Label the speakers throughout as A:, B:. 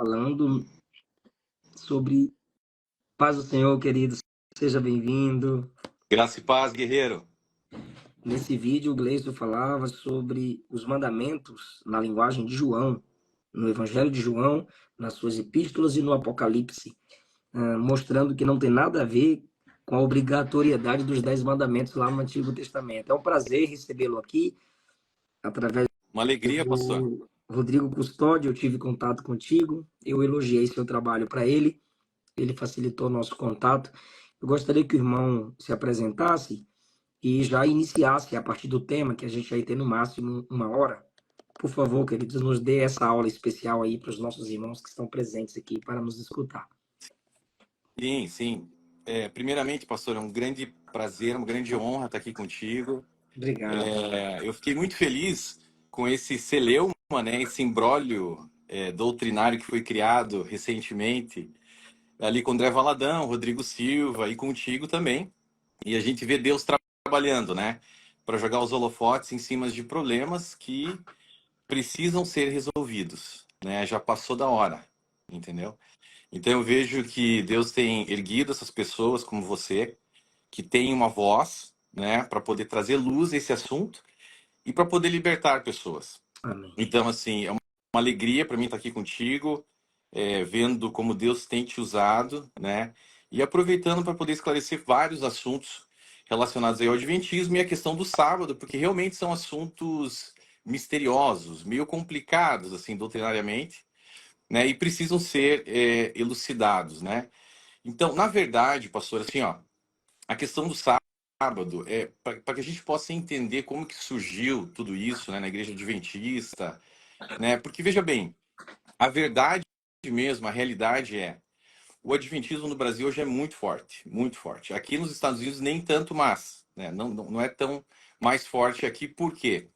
A: falando sobre paz do Senhor, querido. Seja bem-vindo.
B: Graça e paz, guerreiro.
A: Nesse vídeo, o Gleison falava sobre os mandamentos na linguagem de João, no Evangelho de João, nas suas epístolas e no Apocalipse, mostrando que não tem nada a ver com a obrigatoriedade dos 10 mandamentos lá no Antigo Testamento. É um prazer recebê-lo aqui, através
B: Uma alegria, pastor.
A: do Rodrigo Custódio. Eu tive contato contigo, eu elogiei seu trabalho para ele facilitou nosso contato. Eu gostaria que o irmão se apresentasse e já iniciasse a partir do tema, que a gente vai ter no máximo 1 hora. Por favor, queridos, nos dê essa aula especial aí para os nossos irmãos que estão presentes aqui para nos escutar.
B: Sim, sim. Primeiramente, pastor, é um grande prazer, uma grande honra estar aqui contigo.
A: Obrigado.
B: Eu fiquei muito feliz com esse celeuma, né, esse imbróglio doutrinário que foi criado recentemente, ali com André Valadão, Rodrigo Silva e contigo também. E a gente vê Deus trabalhando, né, para jogar os holofotes em cima de problemas que precisam ser resolvidos, né? Já passou da hora, entendeu? Então eu vejo que Deus tem erguido essas pessoas como você, que tem uma voz, né, para poder trazer luz a esse assunto e para poder libertar pessoas.
A: Amém.
B: Então, assim, é uma alegria para mim estar aqui contigo, vendo como Deus tem te usado, né, e aproveitando para poder esclarecer vários assuntos relacionados aí ao Adventismo e a questão do sábado, porque realmente são assuntos misteriosos, meio complicados, assim, doutrinariamente, né, e precisam ser elucidados, né. Então, na verdade, pastor, assim, ó, a questão do sábado é para que a gente possa entender como que surgiu tudo isso, né, na igreja adventista, né? Porque veja bem, a verdade mesmo, a realidade é o adventismo no Brasil hoje é muito forte, muito forte. Aqui nos Estados Unidos nem tanto mais, né? Não é tão mais forte aqui, por quê?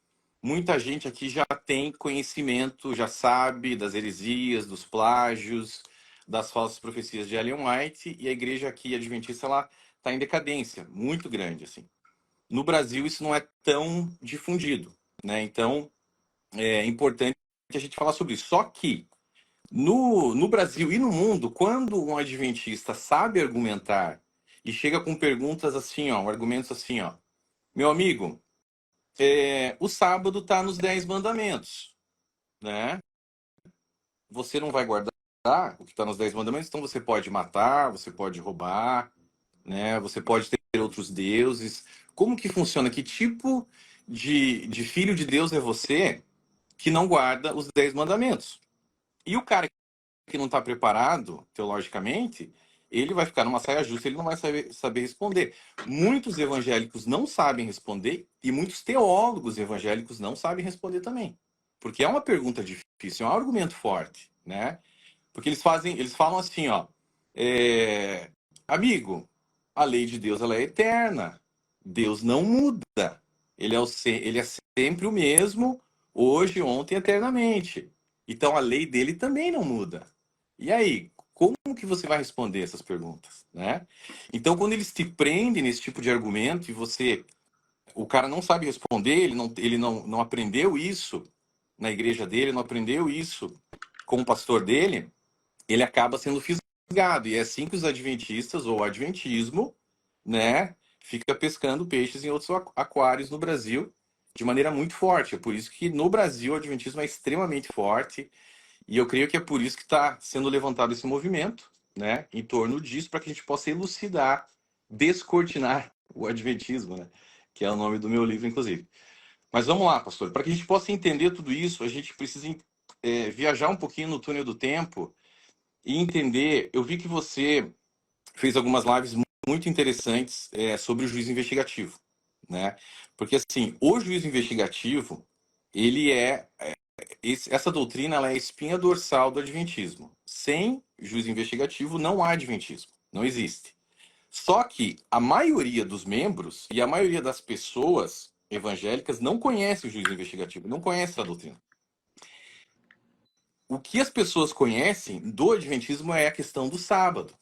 B: Muita gente aqui já tem conhecimento, já sabe das heresias, dos plágios, das falsas profecias de Ellen White, e a igreja aqui adventista ela está em decadência muito grande, assim. No Brasil isso não é tão difundido, né? Então é importante a gente falar sobre isso. Só que no Brasil e no mundo, quando um adventista sabe argumentar e chega com perguntas assim, ó, argumentos assim, ó, meu amigo, o sábado está nos 10 mandamentos, né? Você não vai guardar o que está nos 10 mandamentos, então você pode matar, você pode roubar, né? Você pode ter outros deuses. Como que funciona? Que tipo de filho de Deus é você que não guarda os 10 mandamentos? E o cara que não está preparado teologicamente, ele vai ficar numa saia justa, ele não vai saber responder. Muitos evangélicos não sabem responder e muitos teólogos evangélicos não sabem responder também. Porque é uma pergunta difícil, é um argumento forte, né? Porque eles falam assim, ó, amigo, a lei de Deus ela é eterna. Deus não muda. Ele é sempre o mesmo, hoje, ontem, eternamente. Então a lei dele também não muda. E aí, como que você vai responder essas perguntas, né? Então, quando eles te prendem nesse tipo de argumento e o cara não sabe responder, ele não aprendeu isso na igreja dele, não aprendeu isso com o pastor dele, ele acaba sendo fisgado. E é assim que os adventistas, ou o adventismo, né, fica pescando peixes em outros aquários no Brasil de maneira muito forte. É por isso que no Brasil o adventismo é extremamente forte. E eu creio que é por isso que está sendo levantado esse movimento, né, em torno disso, para que a gente possa elucidar, descortinar o adventismo, né, que é o nome do meu livro, inclusive. Mas vamos lá, pastor. Para que a gente possa entender tudo isso, a gente precisa viajar um pouquinho no túnel do tempo e entender. Eu vi que você fez algumas lives muito interessantes sobre o juízo investigativo, né? Porque assim, o juízo investigativo, ele essa doutrina ela é a espinha dorsal do adventismo. Sem juízo investigativo não há adventismo, não existe. Só que a maioria dos membros e a maioria das pessoas evangélicas não conhece o juízo investigativo, não conhece a doutrina. O que as pessoas conhecem do adventismo é a questão do sábado.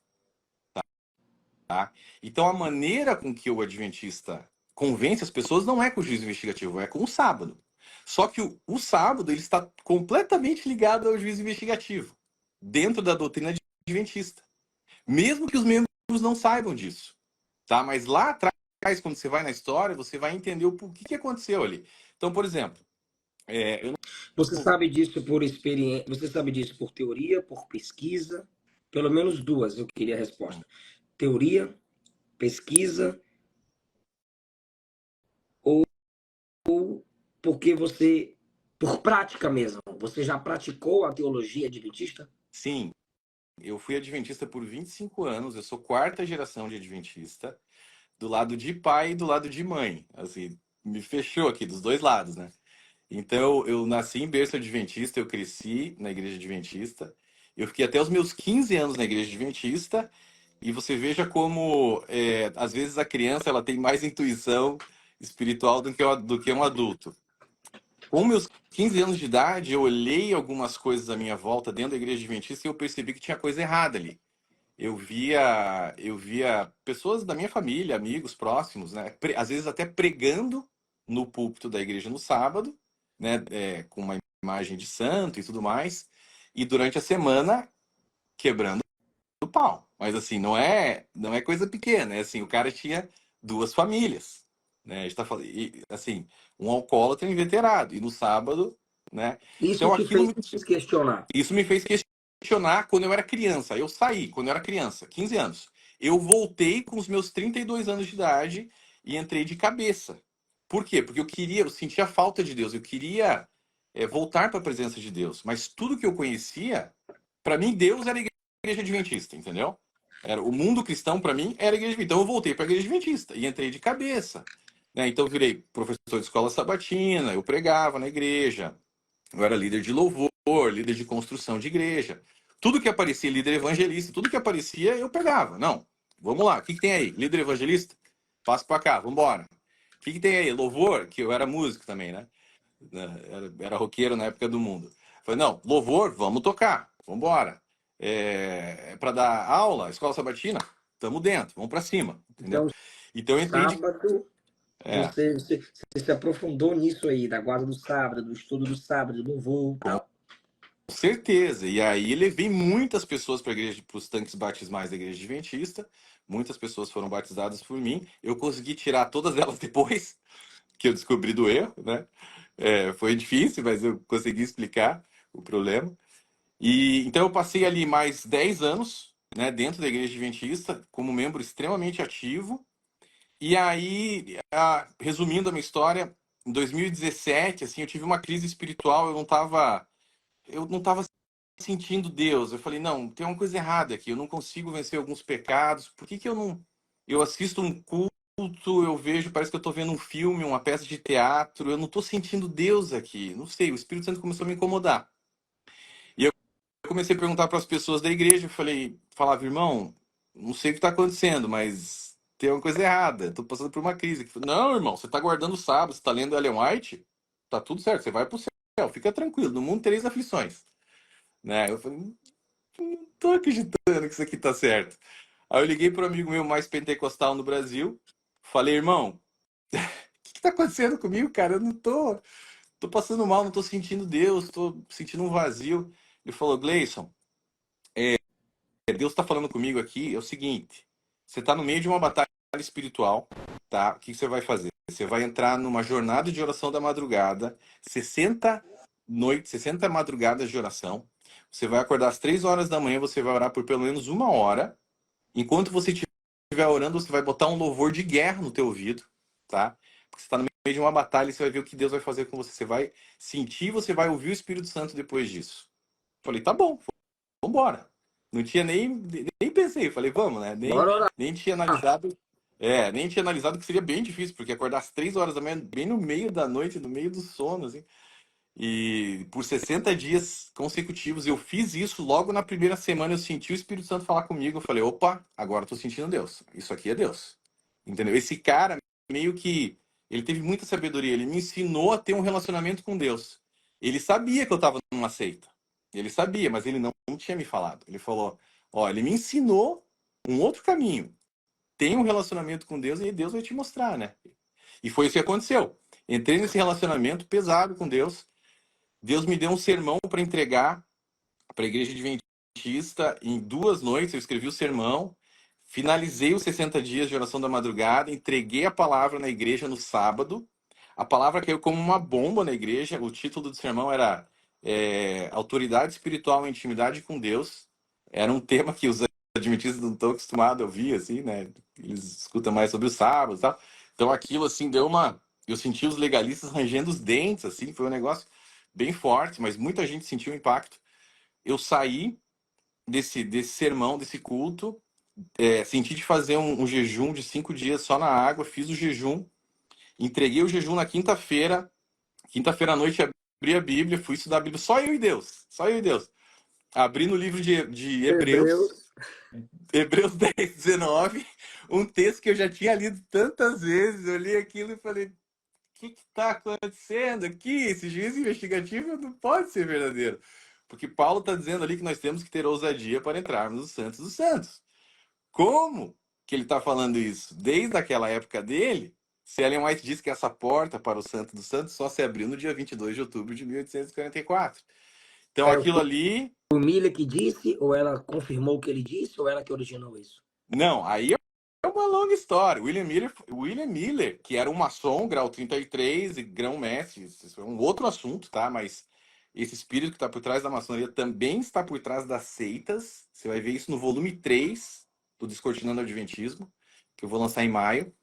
B: Tá? Então a maneira com que o adventista convence as pessoas não é com o juízo investigativo, é com o sábado. Só que o sábado ele está completamente ligado ao juízo investigativo. dentro da doutrina adventista. Mesmo que os membros não saibam disso, tá? Mas lá atrás, quando você vai na história, você vai entender o que aconteceu ali. Então, por exemplo, eu
A: Você
B: não...
A: sabe disso por experiência, você sabe disso por teoria, por pesquisa? Pelo menos duas eu queria a resposta. Teoria, pesquisa ou porque você, por prática mesmo, você já praticou a teologia adventista?
B: Sim, eu fui adventista por 25 anos, eu sou quarta geração de adventista, do lado de pai e do lado de mãe. Assim, me fechou aqui dos dois lados, né? Então, eu nasci em berço adventista, eu cresci na igreja adventista, eu fiquei até os meus 15 anos na igreja adventista, e você veja como, às vezes, a criança ela tem mais intuição espiritual do que um adulto. Com meus 15 anos de idade, eu olhei algumas coisas à minha volta dentro da igreja adventista e eu percebi que tinha coisa errada ali. Eu via pessoas da minha família, amigos próximos, né? Às vezes até pregando no púlpito da igreja no sábado, né? Com uma imagem de santo e tudo mais, e durante a semana quebrando o pau. Mas assim, não é coisa pequena, é assim, o cara tinha duas famílias, né? A gente tá falando, e, assim, um alcoólatra inveterado, e no sábado, né?
A: Isso
B: Então
A: te
B: aquilo
A: fez
B: me
A: questionar.
B: isso me fez questionar quando eu era criança. Eu saí quando eu era criança, 15 anos. Eu voltei com os meus 32 anos de idade e entrei de cabeça. Por quê? Porque eu sentia falta de Deus, eu queria voltar para a presença de Deus. Mas tudo que eu conhecia, para mim, Deus era a igreja adventista, entendeu? Era, o mundo cristão, para mim, era a igreja adventista. Então eu voltei para a igreja adventista e entrei de cabeça. Né? Então eu virei professor de escola sabatina, eu pregava na igreja, eu era líder de louvor, líder de construção de igreja. Tudo que aparecia, líder evangelista, tudo que aparecia, eu pegava. Não, vamos lá, o que tem aí? Líder evangelista? Passa pra cá, vamos embora. O que tem aí? Louvor, que eu era músico também, né? Era roqueiro na época do mundo. Falei, não, louvor, vamos tocar, vamos embora. Para dar aula, escola sabatina, estamos dentro, vamos para cima, entendeu?
A: Então,
B: Então eu entrei de...
A: sábado,
B: É,
A: você se aprofundou nisso aí, da guarda do sábado, do estudo do sábado, do voo e
B: com
A: tal.
B: certeza. E aí levei muitas pessoas para igreja, para os tanques batismais da igreja adventista. Muitas pessoas foram batizadas por mim. Eu consegui tirar todas elas depois que eu descobri do erro, né? Foi difícil, mas eu consegui explicar o problema. E então eu passei ali mais 10 anos, né, dentro da igreja adventista, como membro extremamente ativo. E aí, resumindo a minha história, em 2017, assim, eu tive uma crise espiritual, eu não estava sentindo Deus. Eu falei, não, tem uma coisa errada aqui, eu não consigo vencer alguns pecados. Por que que eu não... Eu assisto um culto, eu vejo, parece que eu estou vendo um filme, uma peça de teatro, eu não estou sentindo Deus aqui. Não sei, o Espírito Santo começou a me incomodar. E eu comecei a perguntar para as pessoas da igreja, eu falava, irmão, não sei o que está acontecendo, mas tem uma coisa errada, estou passando por uma crise. Não, irmão, você está guardando o sábado, você está lendo Ellen White, tá tudo certo, você vai para o céu, fica tranquilo, no mundo tereis aflições. Né? Eu falei, não tô acreditando que isso aqui tá certo. Aí eu liguei para um amigo meu mais pentecostal no Brasil, falei, irmão, o que tá acontecendo comigo, cara? Eu não tô passando mal, não tô sentindo Deus, tô sentindo um vazio. Ele falou, Gleison, Deus tá falando comigo aqui, é o seguinte, você tá no meio de uma batalha espiritual, tá? O que você vai fazer? Você vai entrar numa jornada de oração da madrugada, 60 noites, 60 madrugadas de oração. Você vai acordar às 3 horas da manhã, você vai orar por pelo menos 1 hora. Enquanto você estiver orando, você vai botar um louvor de guerra no teu ouvido, tá? Porque você está no meio de uma batalha e você vai ver o que Deus vai fazer com você. Você vai sentir, você vai ouvir o Espírito Santo depois disso. Falei, tá bom, vambora. Não tinha nem pensei, falei, vamos, né? Nem,
A: Bora orar.
B: nem tinha analisado. Nem tinha analisado que seria bem difícil, porque acordar às 3 horas da manhã, bem no meio da noite, no meio do sono, assim. E por 60 dias consecutivos eu fiz isso. Logo na primeira semana eu senti o Espírito Santo falar comigo. Eu falei, opa, agora eu tô sentindo Deus. Isso aqui é Deus. Entendeu? Esse cara, meio que, ele teve muita sabedoria. Ele me ensinou a ter um relacionamento com Deus. Ele sabia que eu tava numa seita. Ele sabia, mas ele não tinha me falado. Ele falou, ó, ele me ensinou um outro caminho. Tem um relacionamento com Deus e Deus vai te mostrar, né? E foi isso que aconteceu. Entrei nesse relacionamento pesado com Deus. Deus me deu um sermão para entregar para a igreja adventista Adventista, em 2 noites eu escrevi o sermão, finalizei os 60 dias de oração da madrugada, entreguei a palavra na igreja no sábado. A palavra caiu como uma bomba na igreja. O título do sermão era Autoridade Espiritual e Intimidade com Deus. Era um tema que os adventistas não estão acostumados a ouvir, assim, né? Eles escutam mais sobre o sábado e tal. Então aquilo, assim, deu uma... Eu senti os legalistas rangendo os dentes, assim, foi um negócio bem forte, mas muita gente sentiu o impacto. Eu saí desse sermão, desse culto, senti de fazer um jejum de 5 dias só na água, fiz o jejum, entreguei o jejum na quinta-feira. Quinta-feira à noite abri a Bíblia, fui estudar a Bíblia, só eu e Deus, só eu e Deus. Abri no livro de Hebreus,
A: Hebreus.
B: Hebreus 10, 19, um texto que eu já tinha lido tantas vezes. Eu li aquilo e falei: o que está acontecendo aqui? Esse juízo investigativo não pode ser verdadeiro. Porque Paulo está dizendo ali que nós temos que ter ousadia para entrarmos nos Santos dos Santos. Como que ele está falando isso? Desde aquela época dele, C. Ellen White diz que essa porta para o Santo dos Santos só se abriu no dia 22 de outubro de 1844. Então aquilo ali...
A: O Miller que disse, ou ela confirmou o que ele disse, ou ela que originou isso?
B: Não, aí é uma longa história. William Miller, que era um maçom, grau 33 e grão-mestre, isso é um outro assunto, tá? Mas esse espírito que está por trás da maçonaria também está por trás das seitas. Você vai ver isso no volume 3 do Descortinando o Adventismo, que eu vou lançar em maio.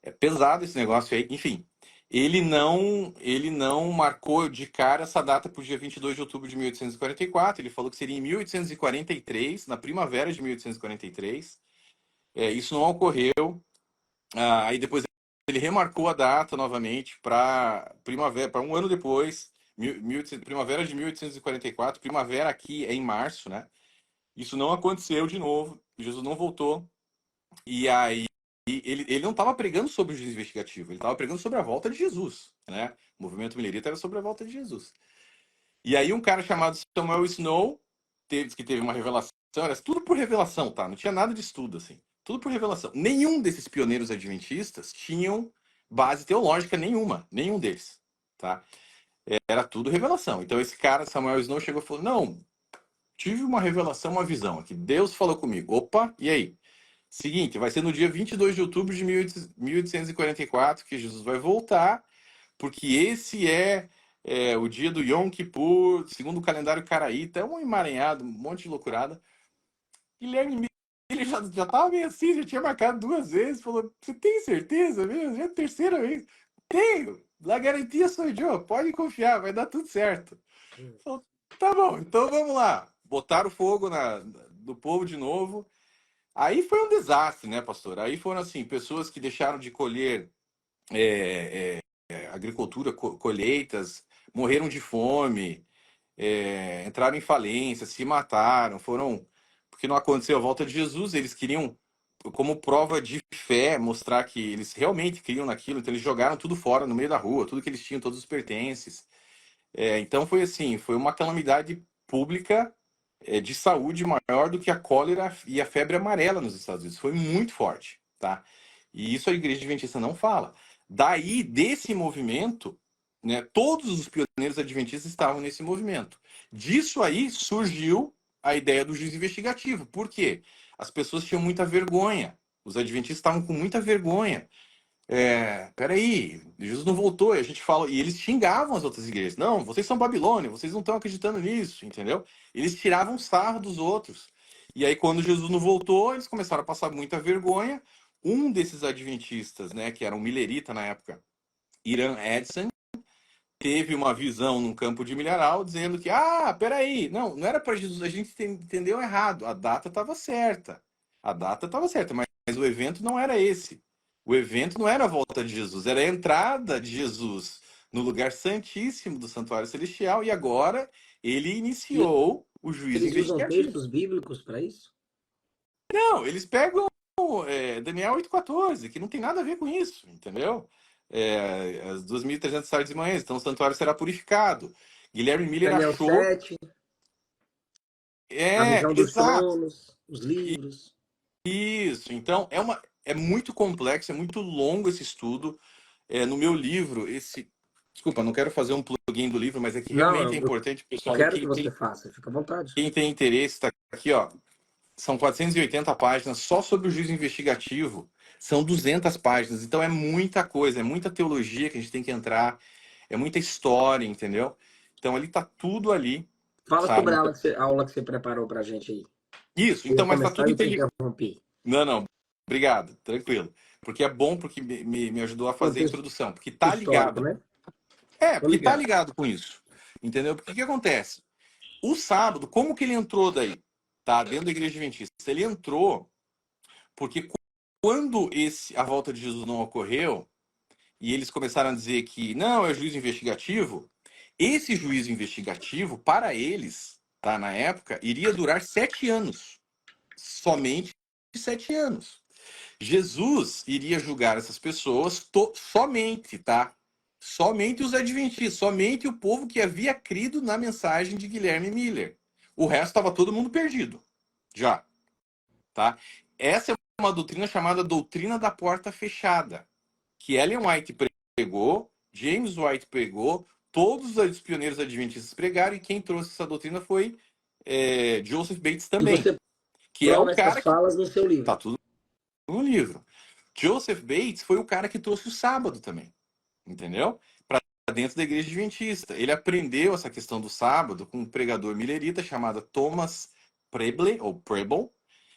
B: É pesado esse negócio aí. Enfim, ele não marcou de cara essa data para o dia 22 de outubro de 1844. Ele falou que seria em 1843, na primavera de 1843. Isso não ocorreu. Aí depois ele remarcou a data novamente para primavera, para um ano depois, primavera de 1844. Primavera aqui é em março, né? Isso não aconteceu de novo. Jesus não voltou. E aí ele não estava pregando sobre o juízo investigativo, ele estava pregando sobre a volta de Jesus, né? O movimento milerita era sobre a volta de Jesus. E aí um cara chamado Samuel Snow, que teve uma revelação, era tudo por revelação, tá? Não tinha nada de estudo, assim. Tudo por revelação. Nenhum desses pioneiros adventistas tinham base teológica nenhuma. Nenhum deles, tá? Era tudo revelação. Então esse cara, Samuel Snow, chegou e falou: não, tive uma revelação, uma visão aqui. Deus falou comigo. Opa, e aí? Seguinte, vai ser no dia 22 de outubro de 1844 que Jesus vai voltar, porque esse é o dia do Yom Kippur, segundo o calendário caraíta. É um emaranhado, um monte de loucurada. Guilherme Miller já tava meio assim, já tinha marcado 2 vezes. Falou: você tem certeza mesmo? Já é a terceira vez. Tenho. La garantia sou eu. Pode confiar, vai dar tudo certo. Falou: tá bom, então vamos lá. Botaram fogo no povo de novo. Aí foi um desastre, né, pastor? Aí foram, assim, pessoas que deixaram de colher agricultura, colheitas, morreram de fome, entraram em falência, se mataram, porque não aconteceu a volta de Jesus. Eles queriam, como prova de fé, mostrar que eles realmente criam naquilo, então eles jogaram tudo fora, no meio da rua, tudo que eles tinham, todos os pertences. Então foi assim, foi uma calamidade pública de saúde maior do que a cólera e a febre amarela nos Estados Unidos. Foi muito forte, tá? E isso a Igreja Adventista não fala. Daí, desse movimento, né, todos os pioneiros adventistas estavam nesse movimento. Disso aí surgiu a ideia do juízo investigativo. Por quê? As pessoas tinham muita vergonha. Os adventistas estavam com muita vergonha. Peraí, Jesus não voltou, e a gente fala, e eles xingavam as outras igrejas. Não, vocês são Babilônia, vocês não estão acreditando nisso, entendeu? Eles tiravam sarro dos outros. E aí, quando Jesus não voltou, eles começaram a passar muita vergonha. Um desses adventistas, né, que era um milerita na época, Iran Edson, teve uma visão num campo de milharal dizendo que, peraí, não era para Jesus, a gente entendeu errado, a data estava certa. A data estava certa, mas o evento não era esse. O evento não era a volta de Jesus, era a entrada de Jesus no lugar santíssimo do santuário celestial, e agora ele iniciou o juízo
A: Eles usam
B: investigativo.
A: textos bíblicos para isso?
B: Não, eles pegam Daniel 8,14, que não tem nada a ver com isso, entendeu? As 2.300 tardes e manhãs, então o santuário será purificado. Guilherme Miller
A: Daniel
B: achou...
A: 7, a visão dos
B: Exato.
A: tronos, os livros.
B: Isso, então é muito complexo, é muito longo esse estudo. No meu livro, Desculpa, não quero fazer um plugin do livro, mas é que
A: Não,
B: realmente é importante,
A: eu
B: pessoal. E
A: quero que você faça, fica à vontade.
B: quem tem interesse, está aqui, ó. São 480 páginas só sobre o juízo investigativo. São 200 páginas. Então é muita coisa, é muita teologia que a gente tem que entrar, é muita história, entendeu? Então ali tá tudo ali,
A: Fala sobre
B: sabe?
A: a aula que você preparou pra gente aí.
B: Isso,
A: Eu ia
B: então, mas tá
A: começar
B: tudo
A: e eu te
B: interligado.
A: interrompi.
B: Não, não, obrigado, tranquilo. Porque é bom, porque me ajudou a fazer a
A: Contexto
B: introdução. Porque tá
A: histórico,
B: ligado.
A: né? Tô
B: Porque tá
A: ligado.
B: ligado com isso. Entendeu? Porque o que acontece? O sábado, como que ele entrou daí? Tá? Dentro da igreja adventista. Ele entrou porque quando a volta de Jesus não ocorreu, e eles começaram a dizer que não, é juízo investigativo, esse juízo investigativo, para eles, tá, na época, iria durar 7 anos. Somente 7 anos. Jesus iria julgar essas pessoas somente, tá? Somente os adventistas, somente o povo que havia crido na mensagem de Guilherme Miller. O resto estava todo mundo perdido. Já, tá? Essa é uma doutrina chamada doutrina da porta fechada, que Ellen White pregou, James White pregou, todos os pioneiros adventistas pregaram, e quem trouxe essa doutrina foi Joseph Bates
A: E
B: também,
A: você
B: que é o
A: prova essas
B: cara que
A: falas no seu
B: tá
A: livro.
B: tudo no livro. Joseph Bates foi o cara que trouxe o sábado também, entendeu? Para dentro da igreja adventista. Ele aprendeu essa questão do sábado com um pregador millerita chamado Thomas Preble, ou Preble,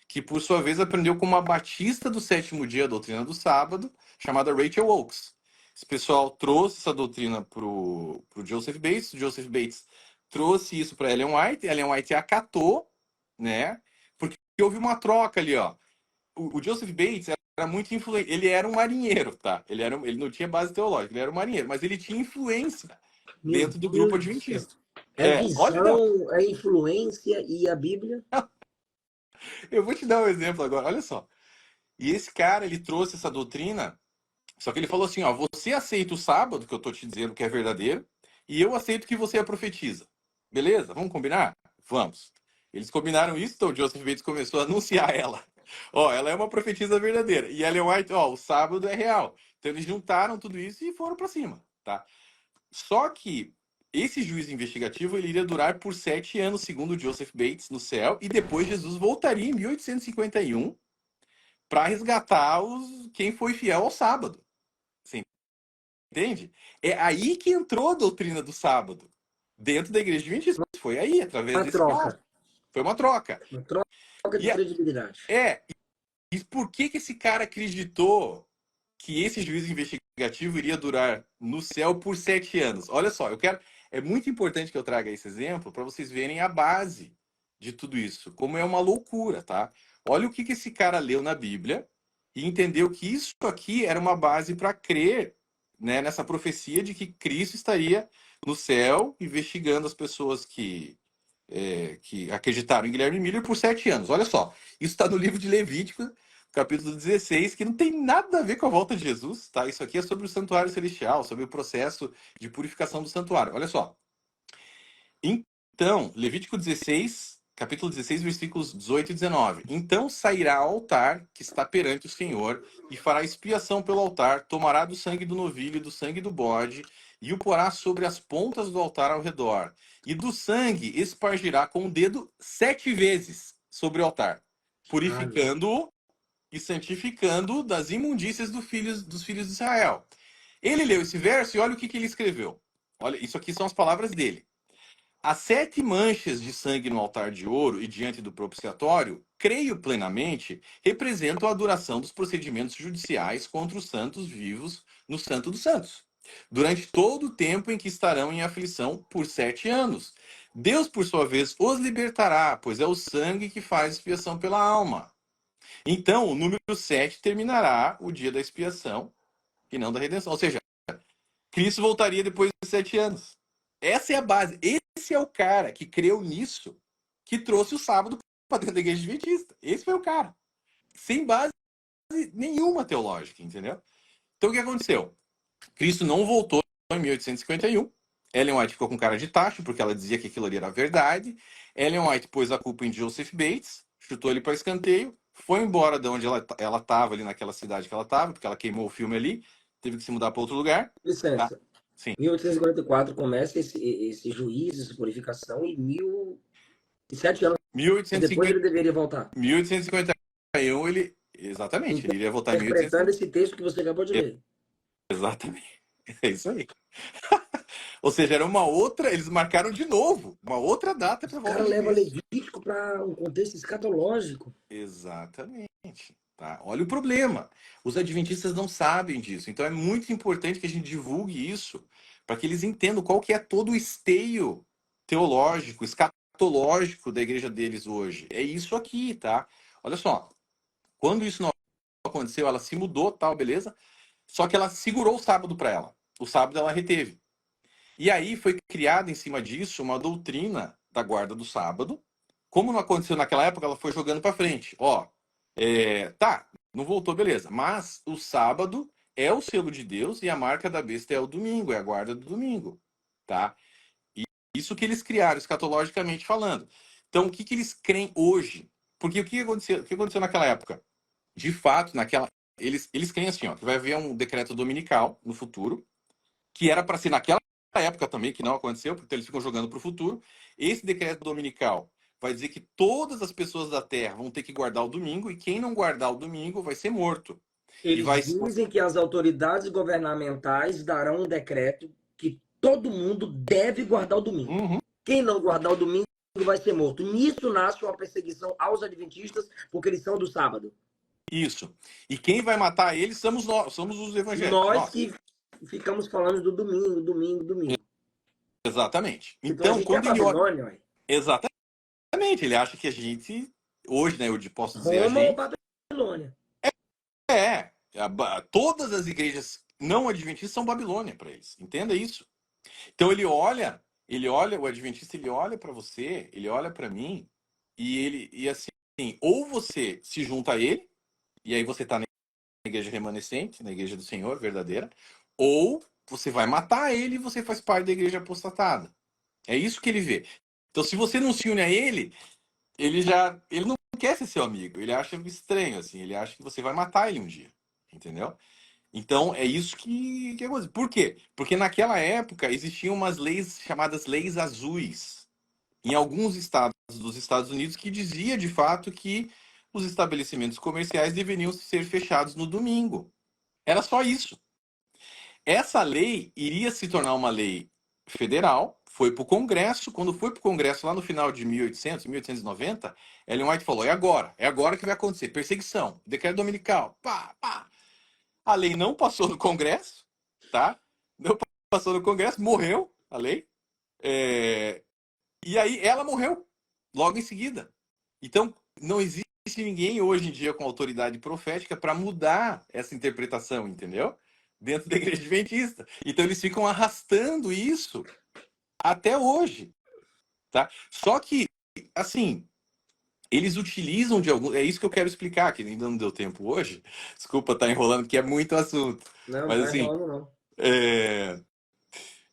B: que por sua vez aprendeu com uma batista do sétimo dia a doutrina do sábado, chamada Rachel Oakes. Esse pessoal trouxe essa doutrina pro Joseph Bates. O Joseph Bates trouxe isso para Ellen White. Ellen White acatou, né? Porque houve uma troca ali, ó. O Joseph Bates era muito influente. Ele era um marinheiro, tá? Ele não tinha base teológica, ele era um marinheiro, mas ele tinha influência
A: Meu
B: dentro do grupo
A: Deus do céu.
B: adventista.
A: É
B: Olha, não,
A: visão, é influência e a Bíblia.
B: eu vou te dar um exemplo agora, olha só. E esse cara, ele trouxe essa doutrina, só que ele falou assim, ó, você aceita o sábado, que eu tô te dizendo que é verdadeiro, e eu aceito que você a profetiza. Beleza? Vamos combinar? Vamos. Eles combinaram isso, então o Joseph Bates começou a anunciar ela. Ó, ela é uma profetisa verdadeira. E Ellen White, ó, o sábado é real. Então eles juntaram tudo isso e foram para cima, tá? Só que esse juízo investigativo ele iria durar por 7 anos, segundo Joseph Bates, no céu, e depois Jesus voltaria em 1851 para resgatar quem foi fiel ao sábado. Você entende? É aí que entrou a doutrina do sábado, dentro da igreja adventista. Foi aí, através
A: Uma
B: desse cara.
A: troca.
B: Foi uma troca.
A: Uma troca de
B: E
A: credibilidade.
B: e por que esse cara acreditou que esse juízo investigativo iria durar no céu por 7 anos? Olha só, é muito importante que eu traga esse exemplo para vocês verem a base de tudo isso, como é uma loucura, tá? Olha o que esse cara leu na Bíblia e entendeu que isso aqui era uma base para crer, né, nessa profecia de que Cristo estaria no céu investigando as pessoas que acreditaram em Guilherme Miller por 7 anos. Olha só, isso está no livro de Levítico, capítulo 16, que não tem nada a ver com a volta de Jesus, tá? Isso aqui é sobre o santuário celestial, sobre o processo de purificação do santuário. Olha só. Então, Levítico 16, capítulo 16, versículos 18 e 19. Então sairá ao altar que está perante o Senhor e fará expiação pelo altar, tomará do sangue do novilho e do sangue do bode e o porá sobre as pontas do altar ao redor. E do sangue espargirá com o dedo 7 vezes sobre o altar, purificando-o e santificando das imundícias dos filhos de Israel. Ele leu esse verso e olha o que ele escreveu. Olha, isso aqui são as palavras dele. As 7 manchas de sangue no altar de ouro e diante do propiciatório, creio plenamente, representam a duração dos procedimentos judiciais contra os santos vivos no Santo dos Santos, durante todo o tempo em que estarão em aflição por 7 anos. Deus, por sua vez, os libertará, pois é o sangue que faz expiação pela alma. Então, o número 7 terminará o dia da expiação e não da redenção. Ou seja, Cristo voltaria depois de 7 anos. Essa é a base. Esse é o cara que creu nisso, que trouxe o sábado para dentro da igreja adventista. Esse foi o cara. Sem base nenhuma teológica, entendeu? Então, o que aconteceu? Cristo não voltou em 1851. Ellen White ficou com cara de tacho, porque ela dizia que aquilo ali era verdade. Ellen White pôs a culpa em Joseph Bates, chutou ele para escanteio, foi embora de onde ela estava, ali naquela cidade que ela estava, porque ela queimou o filme ali, teve que se mudar para outro lugar. Tá?
A: Licença.
B: Sim.
A: 1844 começa esse juízo, essa purificação, e 7 anos depois
B: 1850,
A: ele deveria voltar.
B: 1851, exatamente, ele iria votar em
A: Interpretando
B: 1850.
A: esse texto que você acabou de ler.
B: Exatamente. É isso aí. Ou seja, era uma outra, eles marcaram de novo, uma outra data para a
A: O
B: volta
A: cara
B: de
A: leva
B: Cristo.
A: Levítico para um contexto escatológico.
B: Exatamente. Tá? Olha o problema. Os adventistas não sabem disso. Então é muito importante que a gente divulgue isso para que eles entendam qual que é todo o esteio teológico, escatológico da igreja deles hoje. É isso aqui, tá? Olha só. Quando isso não aconteceu, ela se mudou, tal, beleza? Só que ela segurou o sábado para ela. O sábado ela reteve. E aí foi criada em cima disso uma doutrina da guarda do sábado. Como não aconteceu naquela época, ela foi jogando para frente. Ó, tá, não voltou, beleza. Mas o sábado é o selo de Deus e a marca da besta é o domingo, é a guarda do domingo, tá? E isso que eles criaram, escatologicamente falando. Então, o que eles creem hoje? Porque o que aconteceu naquela época? De fato, eles creem assim, ó, que vai haver um decreto dominical no futuro, que era para ser naquela época também, que não aconteceu, porque eles ficam jogando para o futuro. Esse decreto dominical vai dizer que todas as pessoas da Terra vão ter que guardar o domingo, e quem não guardar o domingo vai ser morto. E
A: Eles
B: vai.
A: dizem que as autoridades governamentais darão um decreto que todo mundo deve guardar o domingo.
B: Uhum,
A: Quem não guardar o domingo vai ser morto. Nisso nasce uma perseguição aos adventistas, porque eles são do sábado.
B: isso. E quem vai matar eles somos nós, somos os evangélicos,
A: Nós
B: nós.
A: que ficamos falando do domingo, domingo, domingo.
B: Exatamente.
A: Então a
B: Então,
A: gente é a
B: quando ele olha.
A: Babilônia, ué.
B: Exatamente, ele acha que a gente, hoje, né, eu posso dizer a
A: Roma ou
B: gente,
A: Babilônia.
B: todas as igrejas não adventistas são Babilônia para eles. Entenda isso. Então ele olha, o adventista, ele olha para você, ele olha para mim, e assim, ou você se junta a ele, e aí você tá na igreja remanescente, na igreja do Senhor, verdadeira, ou você vai matar ele e você faz parte da igreja apostatada. É isso que ele vê. Então, se você não se une a ele, ele não quer ser seu amigo, ele acha estranho, assim, ele acha que você vai matar ele um dia, entendeu? Então, é isso que acontece. Por quê? Porque naquela época existiam umas leis chamadas leis azuis em alguns estados dos Estados Unidos que dizia de fato que os estabelecimentos comerciais deveriam ser fechados no domingo. Era só isso. Essa lei iria se tornar uma lei federal, foi para o Congresso. Quando foi para o Congresso lá no final de 1800, 1890, Ellen White falou: é agora que vai acontecer. Perseguição, decreto dominical, pá, pá. A lei não passou no Congresso, tá? Não passou no Congresso, morreu a lei. É, E aí ela morreu logo em seguida. Então, não existe ninguém hoje em dia com autoridade profética para mudar essa interpretação, entendeu? Dentro da igreja adventista. Então, eles ficam arrastando isso até hoje, tá? Só que, assim, eles utilizam de algum. É isso que eu quero explicar, que ainda não deu tempo hoje. Desculpa estar enrolando, que é muito assunto.
A: Não, não
B: Mas,
A: vai
B: assim,
A: enrolando, não.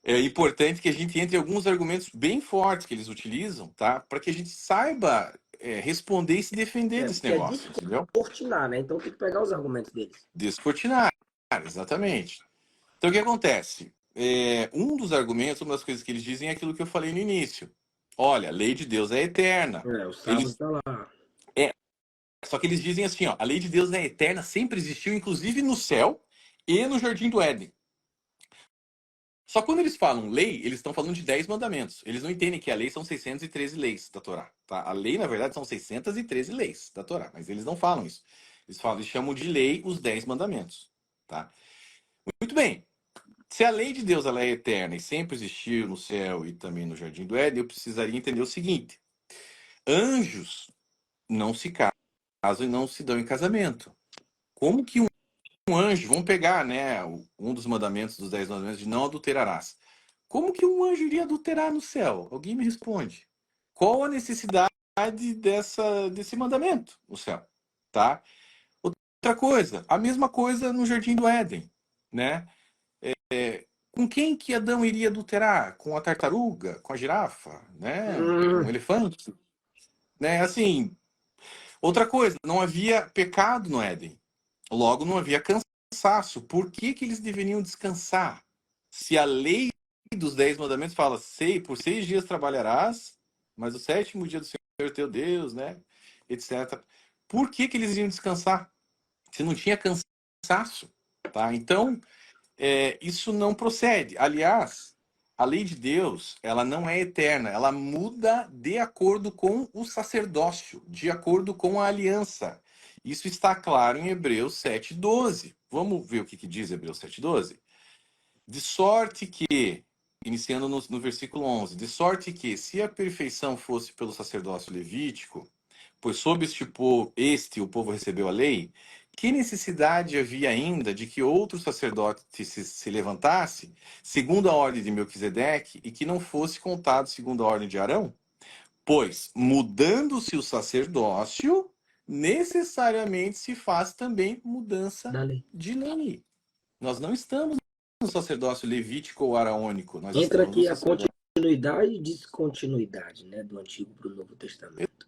B: é importante que a gente entre alguns argumentos bem fortes que eles utilizam, tá? Para que a gente saiba responder e se defender desse
A: Porque é
B: negócio, entendeu?
A: descortinar, né? Então tem que pegar os argumentos deles.
B: Descortinar, exatamente. Então, o que acontece? Um dos argumentos, uma das coisas que eles dizem é aquilo que eu falei no início. Olha, a lei de Deus é eterna.
A: É, o sábado
B: Eles,
A: tá lá.
B: só que eles dizem assim, ó, a lei de Deus é eterna, sempre existiu, inclusive no céu e no Jardim do Éden. Só que quando eles falam lei, eles estão falando de 10 mandamentos. Eles não entendem que a lei são 613 leis da Torá. Tá? A lei, na verdade, são 613 leis da Torá, mas eles não falam isso. Eles chamam de lei os 10 mandamentos. Tá? Muito bem. Se a lei de Deus ela é eterna e sempre existiu no céu e também no Jardim do Éden, eu precisaria entender o seguinte: anjos não se casam e não se dão em casamento. Como que um anjo, vamos pegar, né, um dos mandamentos dos 10 mandamentos de não adulterarás. Como que um anjo iria adulterar no céu? Alguém me responde. Qual a necessidade desse mandamento no céu? Tá? Outra coisa, a mesma coisa no Jardim do Éden, né? Com quem que Adão iria adulterar? Com a tartaruga? Com a girafa? Né? Com o
A: Hum,
B: elefante? Né? Assim, outra coisa, não havia pecado no Éden. Logo, não havia cansaço. Por que que eles deveriam descansar? Se a lei dos 10 mandamentos fala, por 6 dias trabalharás, mas o sétimo dia do Senhor teu Deus, né? Etc. Por que que eles iam descansar? Se não tinha cansaço, tá? Então, isso não procede. Aliás, a lei de Deus, ela não é eterna, ela muda de acordo com o sacerdócio, de acordo com a aliança. Isso está claro em Hebreus 7:12. Vamos ver o que diz Hebreus 7:12? De sorte que, iniciando no versículo 11, de sorte que, se a perfeição fosse pelo sacerdócio levítico, pois sob o povo recebeu a lei, que necessidade havia ainda de que outro sacerdote se levantasse, segundo a ordem de Melquisedeque, e que não fosse contado segundo a ordem de Arão? Pois, mudando-se o sacerdócio, necessariamente se faz também mudança
A: Da lei.
B: de lei. Nós não estamos no sacerdócio levítico ou araônico, nós
A: Entra
B: estamos no
A: aqui a
B: sacerdócio.
A: continuidade e descontinuidade, né, do Antigo para o Novo Testamento.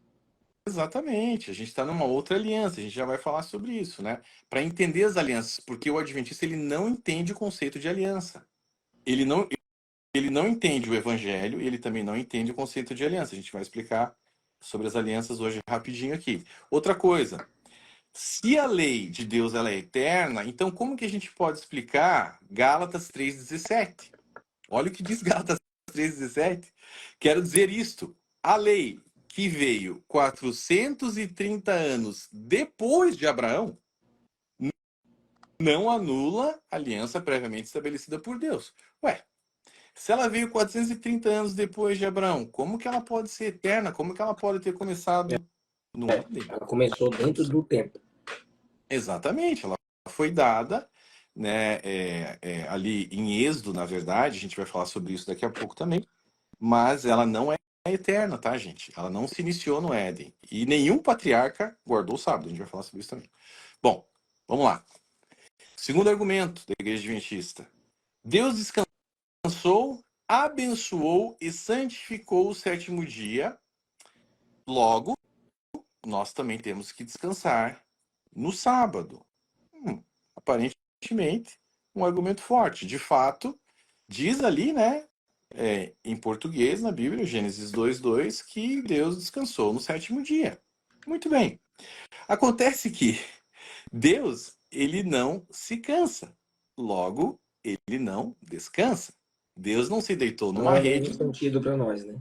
B: Exatamente, a gente está numa outra aliança, a gente já vai falar sobre isso, né? Para entender as alianças, porque o adventista ele não entende o conceito de aliança. Ele não entende o evangelho e ele também não entende o conceito de aliança. A gente vai explicar sobre as alianças hoje rapidinho aqui. Outra coisa, se a lei de Deus ela é eterna, então como que a gente pode explicar Gálatas 3:17? Olha o que diz Gálatas 3:17. Quero dizer isto, a lei que veio 430 anos depois de Abraão não anula a aliança previamente estabelecida por Deus. Ué, se ela veio 430 anos depois de Abraão, como que ela pode ser eterna? Como que ela pode ter começado no Éden?
A: Ela começou dentro do tempo.
B: Exatamente, ela foi dada, né, ali em Êxodo, na verdade, a gente vai falar sobre isso daqui a pouco também, mas ela não é eterna, tá, gente? Ela não se iniciou no Éden. E nenhum patriarca guardou o sábado, a gente vai falar sobre isso também. Bom, vamos lá. Segundo argumento da Igreja Adventista. Deus descansou, abençoou e santificou o sétimo dia. Logo, nós também temos que descansar no sábado. Aparentemente, um argumento forte. De fato, diz ali, né, em português, na Bíblia, Gênesis 2:2, que Deus descansou no sétimo dia. Muito bem. Acontece que Deus, ele não se cansa. Logo, ele não descansa. Deus não se deitou
A: Não
B: numa
A: é o mesmo
B: rede.
A: sentido para nós, né?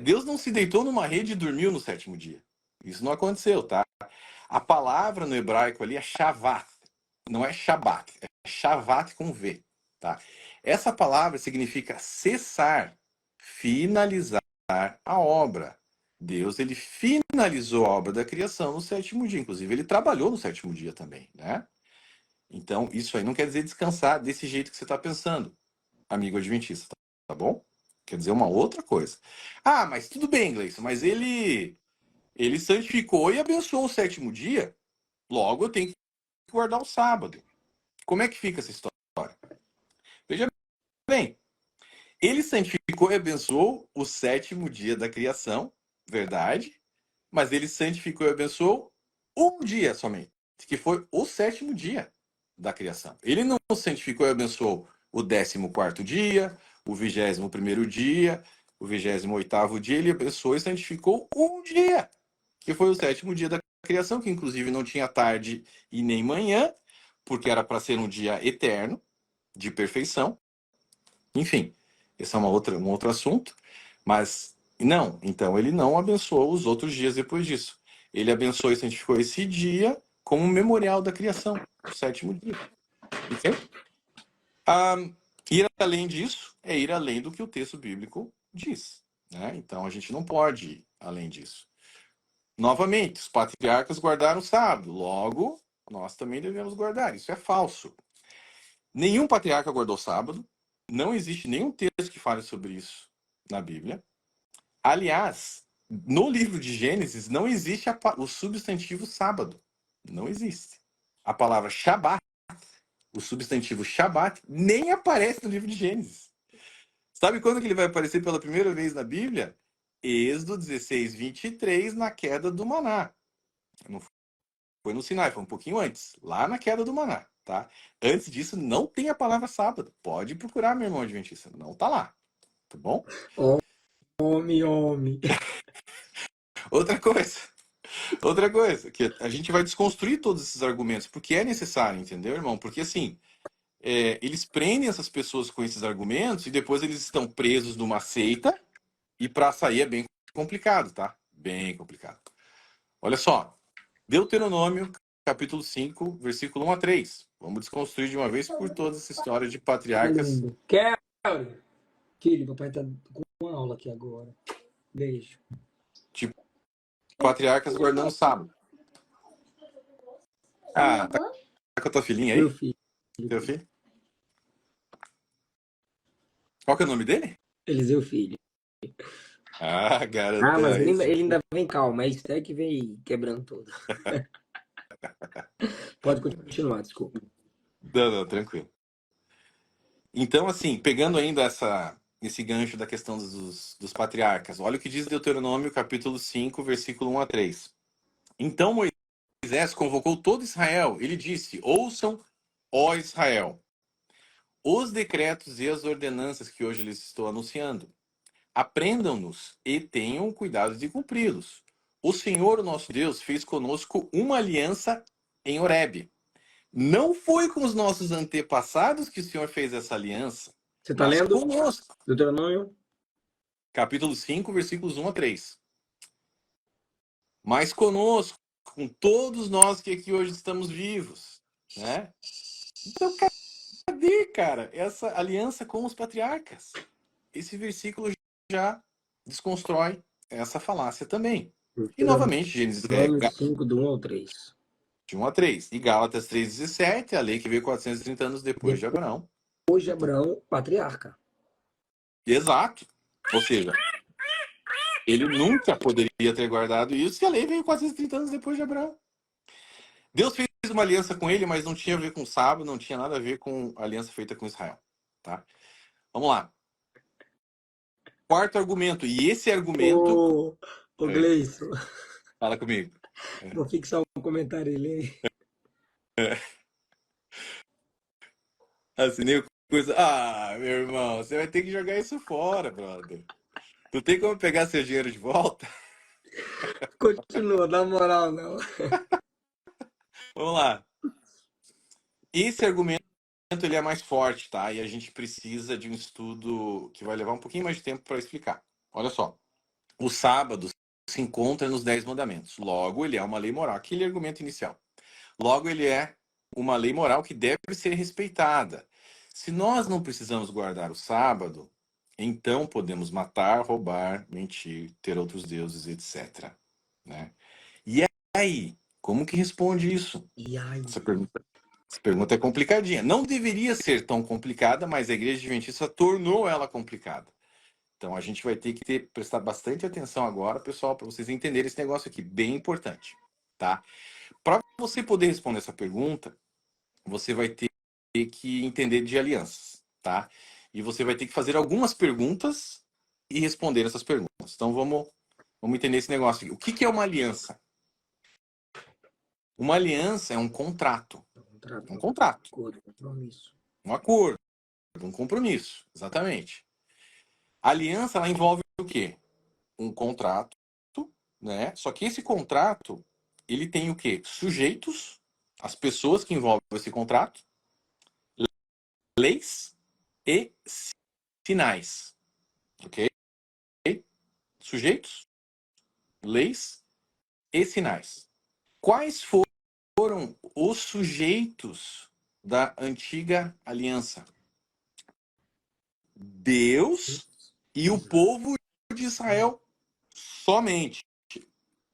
B: Deus não se deitou numa rede e dormiu no sétimo dia. Isso não aconteceu, tá? A palavra no hebraico ali é shavat. Não é shabat, é shavat com V, tá? Essa palavra significa cessar, finalizar a obra. Deus, ele finalizou a obra da criação no sétimo dia. Inclusive, ele trabalhou no sétimo dia também, né? Então, isso aí não quer dizer descansar desse jeito que você está pensando, amigo adventista, tá bom? Quer dizer uma outra coisa. Ah, mas tudo bem, Gleison, mas ele santificou e abençoou o sétimo dia, logo eu tenho que guardar o sábado. Como é que fica essa história? Veja bem, ele santificou e abençoou o sétimo dia da criação, verdade, mas ele santificou e abençoou um dia somente, que foi o sétimo dia da criação. Ele não santificou e abençoou o 14º dia, o 21º dia, o 28º dia, ele abençoou e santificou um dia, que foi o sétimo dia da criação, que inclusive não tinha tarde e nem manhã, porque era para ser um dia eterno, de perfeição. Enfim, esse é um outro assunto, mas não, então ele não abençoou os outros dias depois disso. Ele abençoou e santificou esse dia como um memorial da criação, o sétimo dia. Entende? Ir além disso é ir além do que o texto bíblico diz, né? Então a gente não pode ir além disso. Novamente, os patriarcas guardaram o sábado, logo nós também devemos guardar. Isso é falso. Nenhum patriarca guardou o sábado, não existe nenhum texto que fale sobre isso na Bíblia. Aliás, no livro de Gênesis não existe o substantivo sábado. Não existe. A palavra Shabat, o substantivo Shabat, nem aparece no livro de Gênesis. Sabe quando que ele vai aparecer pela primeira vez na Bíblia? Êxodo 16:23, na queda do maná. Não foi no Sinai, foi um pouquinho antes, lá na queda do maná. tá? Antes disso, não tem a palavra sábado. Pode procurar, meu irmão adventista. Não tá lá, tá bom?
A: Homem.
B: Outra coisa, que a gente vai desconstruir todos esses argumentos, porque é necessário, entendeu, irmão? Porque assim, eles prendem essas pessoas com esses argumentos e depois eles estão presos numa seita e para sair é bem complicado, tá? Bem complicado. Olha só, Deuteronômio, capítulo 5, versículo 1 a 3. Vamos desconstruir de uma vez por todas essa história de
A: Tá
B: patriarcas.
A: lindo. Kelly! Filho, papai tá com uma aula aqui agora. Beijo.
B: De patriarcas guardando o sábado. Ah, tá com a tua filhinha
A: Meu
B: aí?
A: filho.
B: Teu filho? Qual que é o nome dele?
A: Eliseu Filho.
B: Ah,
A: Ah, mas
B: garotão,
A: ele ainda vem calmo. É isso é que vem quebrando tudo. Pode continuar, desculpa.
B: Não, tranquilo. Então, assim, pegando ainda esse gancho da questão dos patriarcas, olha o que diz Deuteronômio, capítulo 5, versículo 1 a 3. Então Moisés convocou todo Israel. Ele disse: Ouçam, ó Israel, os decretos e as ordenanças que hoje lhes estou anunciando. Aprendam-nos e tenham cuidado de cumpri-los. O Senhor, o nosso Deus, fez conosco uma aliança em Horebe. Não foi com os nossos antepassados que o Senhor fez essa aliança,
A: Você tá
B: mas
A: lendo?
B: conosco.
A: Deuteronômio?
B: Capítulo 5, versículos 1 a 3. Mas conosco, com todos nós que aqui hoje estamos vivos, né? Então, cadê, cara, essa aliança com os patriarcas? Esse versículo já desconstrói essa falácia também. E novamente, Gênesis
A: Deuteronômio 5, do 1 ao 3.
B: de 1 a 3. E Gálatas 3,17, a lei que veio 430 anos depois de Abraão.
A: Depois de Abraão, patriarca.
B: Exato. Ou seja, ele nunca poderia ter guardado isso se a lei veio 430 anos depois de Abraão. Deus fez uma aliança com ele, mas não tinha a ver com o sábado, não tinha nada a ver com a aliança feita com Israel. Tá? Vamos lá. Quarto argumento. E esse argumento.
A: Ô Gleison,
B: Fala comigo.
A: vou fixar um comentário ali.
B: Assinei coisa. Ah, meu irmão, você vai ter que jogar isso fora, brother. Não tem como pegar seu dinheiro de volta?
A: Continua, dá moral não.
B: Vamos lá. Esse argumento ele é mais forte, tá? E a gente precisa de um estudo que vai levar um pouquinho mais de tempo para explicar. Olha só. O sábado se encontra nos 10 mandamentos. Logo, ele é uma lei moral. Aquele argumento inicial. Logo, ele é uma lei moral que deve ser respeitada. Se nós não precisamos guardar o sábado, então podemos matar, roubar, mentir, ter outros deuses, etc. Né? E aí, como que responde isso?
A: E aí?
B: Essa pergunta é complicadinha. Não deveria ser tão complicada, mas a Igreja Adventista tornou ela complicada. Então a gente vai ter que prestar bastante atenção agora, pessoal, para vocês entenderem esse negócio aqui, bem importante, tá? Para você poder responder essa pergunta, você vai ter que entender de alianças, tá? E você vai ter que fazer algumas perguntas e responder essas perguntas. Então vamos entender esse negócio aqui. O que é uma aliança? Uma aliança é um contrato. Um contrato.
A: Compromisso.
B: Um acordo. Um compromisso. Exatamente. A aliança, ela envolve o quê? Um contrato, né? Só que esse contrato, ele tem o quê? Sujeitos, as pessoas que envolvem esse contrato, leis e sinais. Ok? Sujeitos, leis e sinais. Quais foram os sujeitos da antiga aliança? Deus e o povo de Israel somente.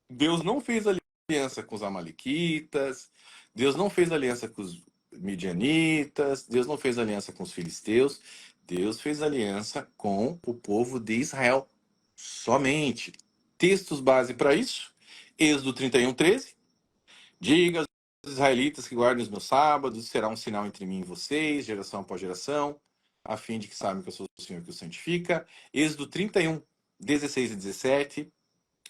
B: Deus não fez aliança com os amalequitas, Deus não fez aliança com os midianitas, Deus não fez aliança com os filisteus, Deus fez aliança com o povo de Israel somente. Textos base para isso, Êxodo 31:13. Diga aos israelitas que guardem os meus sábados, será um sinal entre mim e vocês, geração após geração, a fim de que saibam que eu sou o Senhor que os santifica. Êxodo 31:16 e 17.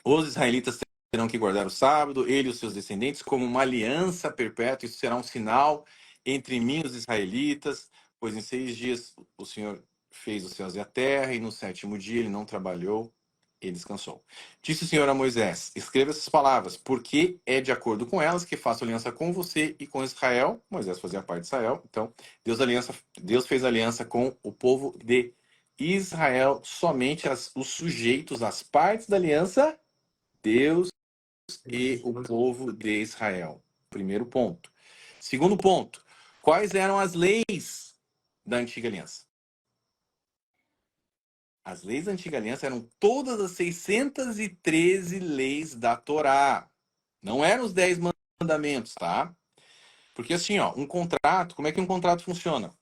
B: Os israelitas terão que guardar o sábado, ele e os seus descendentes, como uma aliança perpétua. Isso será um sinal entre mim e os israelitas, pois em 6 dias o Senhor fez os céus e a terra, e no 7º dia ele não trabalhou, ele descansou. Disse o Senhor a Moisés: escreva essas palavras, porque é de acordo com elas que faço aliança com você e com Israel. Moisés fazia parte de Israel, então Deus fez aliança com o povo de Israel, somente os sujeitos às partes da aliança, Deus e o povo de Israel. Primeiro ponto. Segundo ponto, quais eram as leis da antiga aliança? As leis da antiga aliança eram todas as 613 leis da Torá. Não eram os 10 mandamentos, tá? Porque assim, ó, um contrato, como é que um contrato funciona?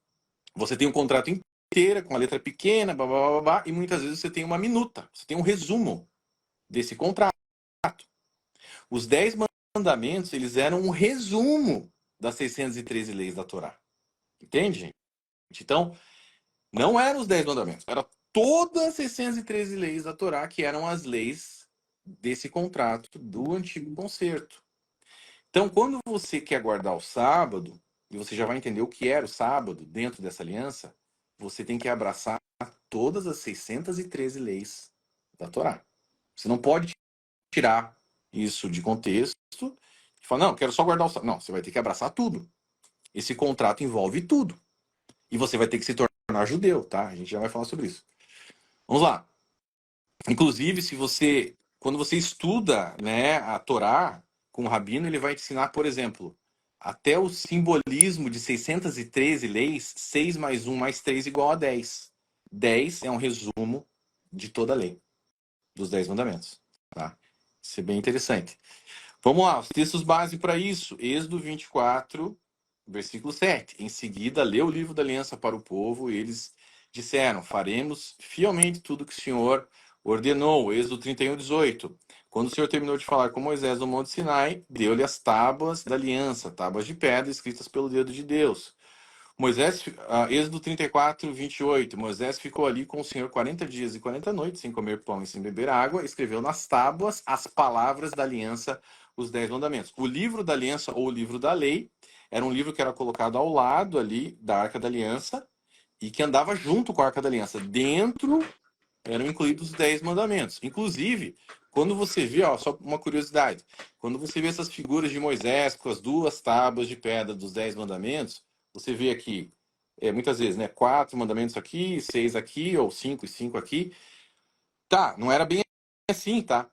B: Você tem um contrato inteiro, com a letra pequena, blá, blá, blá, blá, e muitas vezes você tem uma minuta, você tem um resumo desse contrato. Os 10 mandamentos, eles eram um resumo das 613 leis da Torá. Entende, gente? Então, não eram os 10 mandamentos, eram todas as 613 leis da Torá, que eram as leis desse contrato do antigo concerto. Então, quando você quer guardar o sábado, e você já vai entender o que era o sábado dentro dessa aliança, você tem que abraçar todas as 613 leis da Torá. Você não pode tirar isso de contexto e falar, não, quero só guardar o sábado. Não, você vai ter que abraçar tudo. Esse contrato envolve tudo. E você vai ter que se tornar judeu, tá? A gente já vai falar sobre isso. Vamos lá. Inclusive, quando você estuda, né, a Torá com o rabino, ele vai te ensinar, por exemplo, até o simbolismo de 613 leis, 6 mais 1 mais 3 igual a 10. 10 é um resumo de toda a lei, dos 10 mandamentos. Tá? Isso é bem interessante. Vamos lá, os textos básicos para isso. Êxodo 24, versículo 7. Em seguida, leu o livro da aliança para o povo e eles disseram, faremos fielmente tudo que o Senhor ordenou. Êxodo 31, 18. Quando o Senhor terminou de falar com Moisés no Monte Sinai, deu-lhe as tábuas da aliança, tábuas de pedra escritas pelo dedo de Deus. Êxodo 34, 28. Moisés ficou ali com o Senhor 40 dias e 40 noites, sem comer pão e sem beber água, escreveu nas tábuas as palavras da aliança, os 10 mandamentos. O livro da aliança ou o livro da lei era um livro que era colocado ao lado ali da Arca da Aliança e que andava junto com a Arca da Aliança. Dentro eram incluídos os 10 mandamentos. Inclusive, quando você vê, ó, só uma curiosidade, quando você vê essas figuras de Moisés com as 2 tábuas de pedra dos 10 mandamentos, você vê aqui, muitas vezes, né, 4 mandamentos aqui, 6 aqui, ou 5 e 5 aqui. Tá, não era bem assim, tá?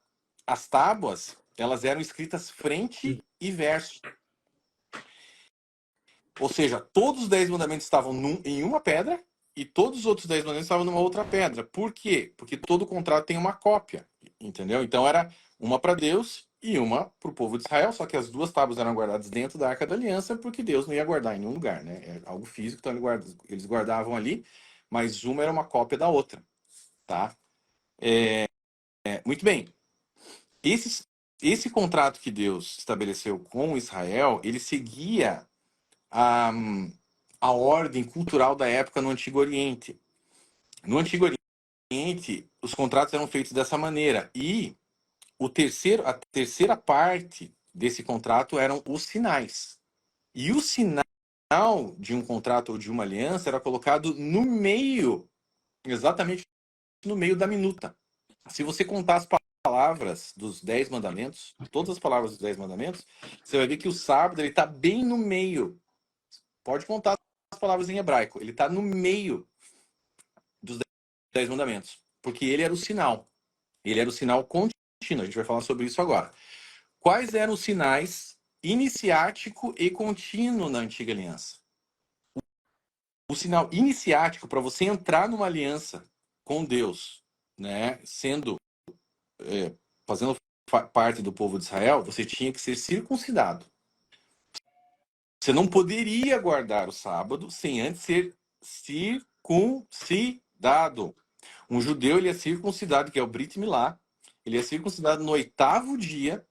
B: As tábuas, elas eram escritas frente e verso. Ou seja, todos os 10 mandamentos estavam em uma pedra e todos os outros 10 mandamentos estavam numa outra pedra. Por quê? Porque todo contrato tem uma cópia, entendeu? Então era uma para Deus e uma para o povo de Israel, só que as 2 tábuas eram guardadas dentro da Arca da Aliança porque Deus não ia guardar em nenhum lugar, né? É algo físico, então eles guardavam ali, mas uma era uma cópia da outra, tá? Muito bem. Esse contrato que Deus estabeleceu com Israel, ele seguia a, a ordem cultural da época no Antigo Oriente. No Antigo Oriente, os contratos eram feitos dessa maneira. E a terceira parte desse contrato eram os sinais. E o sinal de um contrato ou de uma aliança era colocado no meio, exatamente no meio da minuta. Se você contar as palavras dos 10 mandamentos, todas as palavras dos 10 mandamentos, você vai ver que o sábado está bem no meio. Pode contar as palavras em hebraico. Ele está no meio dos 10 mandamentos. Porque ele era o sinal. Ele era o sinal contínuo. A gente vai falar sobre isso agora. Quais eram os sinais iniciático e contínuo na antiga aliança? O sinal iniciático, para você entrar numa aliança com Deus, né, fazendo parte do povo de Israel, você tinha que ser circuncidado. Você não poderia guardar o sábado sem antes ser circuncidado. Um judeu, ele é circuncidado, que é o Brit Milá. Ele é circuncidado no 8º dia,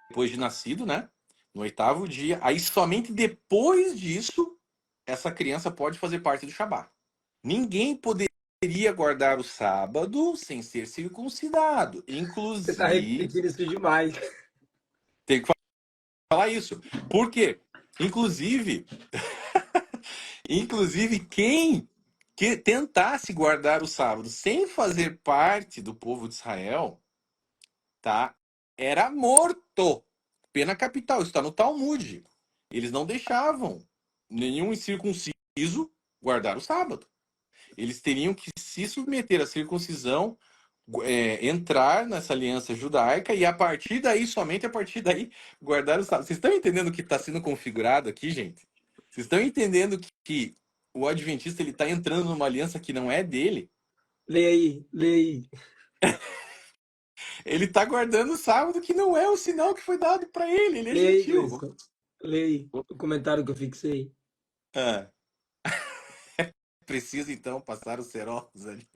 B: depois de nascido, né? No 8º dia. Aí, somente depois disso, essa criança pode fazer parte do Shabá. Ninguém poderia guardar o sábado sem ser circuncidado.
A: Você está
B: Inclusive,
A: repetindo isso demais.
B: tem que falar isso. Por quê? Inclusive, inclusive quem que tentasse guardar o sábado sem fazer parte do povo de Israel, tá? Era morto. Pena capital, isso está no Talmud. Eles não deixavam nenhum incircunciso guardar o sábado. Eles teriam que se submeter à circuncisão, entrar nessa aliança judaica e a partir daí, somente a partir daí, guardar o sábado. Vocês estão entendendo o que está sendo configurado aqui, gente? Vocês estão entendendo que o adventista ele está entrando numa aliança que não é dele?
A: Lê aí, lê aí.
B: Ele está guardando o sábado que não é o sinal que foi dado para ele. Ele é
A: Lê aí,
B: gentil.
A: Gleison. Lê aí o comentário que eu fixei.
B: Ah, precisa então passar os cerolos ali.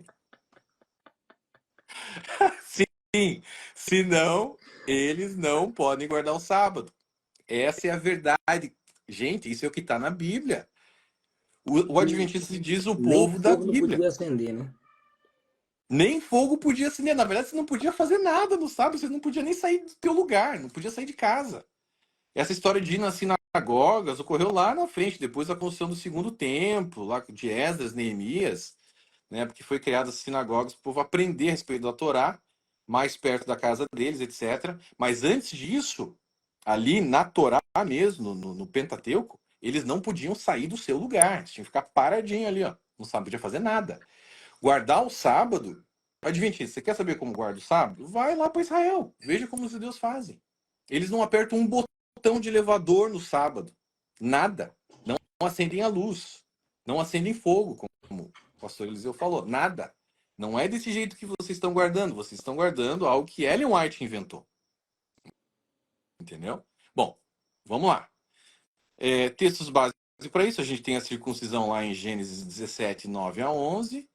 B: Sim, senão eles não podem guardar o sábado. Essa é a verdade. Gente, isso é o que está na Bíblia. O Adventista se diz o
A: Nem
B: povo da
A: fogo não
B: Bíblia.
A: podia acender, né?
B: Nem fogo podia acender. Na verdade, você não podia fazer nada no sábado, você não podia nem sair do teu lugar, não podia sair de casa. Essa história de ir nas sinagogas ocorreu lá na frente, depois da construção do segundo templo, lá de Esdras, Neemias, né? Porque foi criada as sinagogas para o povo aprender a respeito da Torá, mais perto da casa deles, etc. Mas antes disso, ali na Torá mesmo, no Pentateuco, eles não podiam sair do seu lugar. Eles tinham que ficar paradinho ali, ó. Não podia fazer nada. Guardar o sábado. Adventista, você quer saber como guarda o sábado? Vai lá para Israel. Veja como os judeus fazem. Eles não apertam um botão de elevador no sábado. Nada. Não acendem a luz. Não acendem fogo, como o pastor Eliseu falou. Nada. Não é desse jeito que vocês estão guardando. Vocês estão guardando algo que Ellen White inventou. Entendeu? Bom, vamos lá. Textos básicos para isso. A gente tem a circuncisão lá em Gênesis 17, 9 a 11.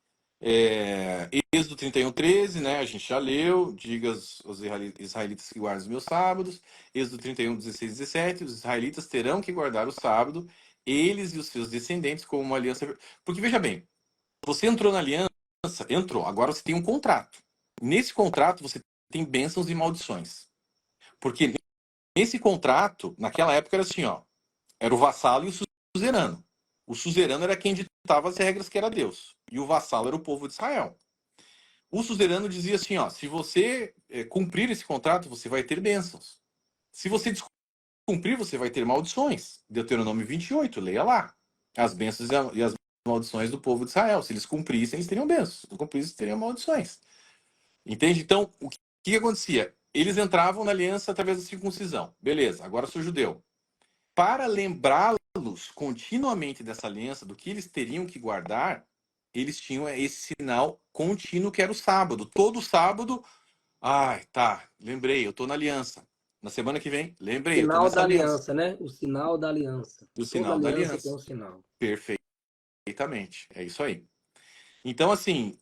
B: Êxodo 31, 13, né? A gente já leu. Diga aos israelitas que guardem os meus sábados. Êxodo 31, 16, 17. Os israelitas terão que guardar o sábado, eles e os seus descendentes, como uma aliança. Porque, veja bem, você entrou na aliança, entrou, agora você tem um contrato. Nesse contrato, você tem bênçãos e maldições. Porque nesse contrato, naquela época, era assim, ó. Era o vassalo e o suzerano. O suzerano era quem ditava as regras, que era Deus. E o vassalo era o povo de Israel. O suzerano dizia assim, ó, se você cumprir esse contrato, você vai ter bênçãos. Se você descumprir, você vai ter maldições. Deuteronômio 28, leia lá. As bênçãos e as maldições do povo de Israel. Se eles cumprissem, eles teriam bênçãos. Se não cumprissem, teriam maldições. Entende? Então, o que acontecia? Eles entravam na aliança através da circuncisão. Beleza, agora sou judeu. Para lembrá-los continuamente dessa aliança, do que eles teriam que guardar, eles tinham esse sinal contínuo que era o sábado. Todo sábado, tá, lembrei, eu estou na aliança. Na semana que vem, lembrei, eu estou
A: Sinal
B: nessa
A: da
B: aliança.
A: aliança, né? O sinal da aliança.
B: O
A: Toda
B: sinal da
A: aliança tem
B: aliança.
A: um sinal.
B: Perfeitamente, é isso aí. Então, assim,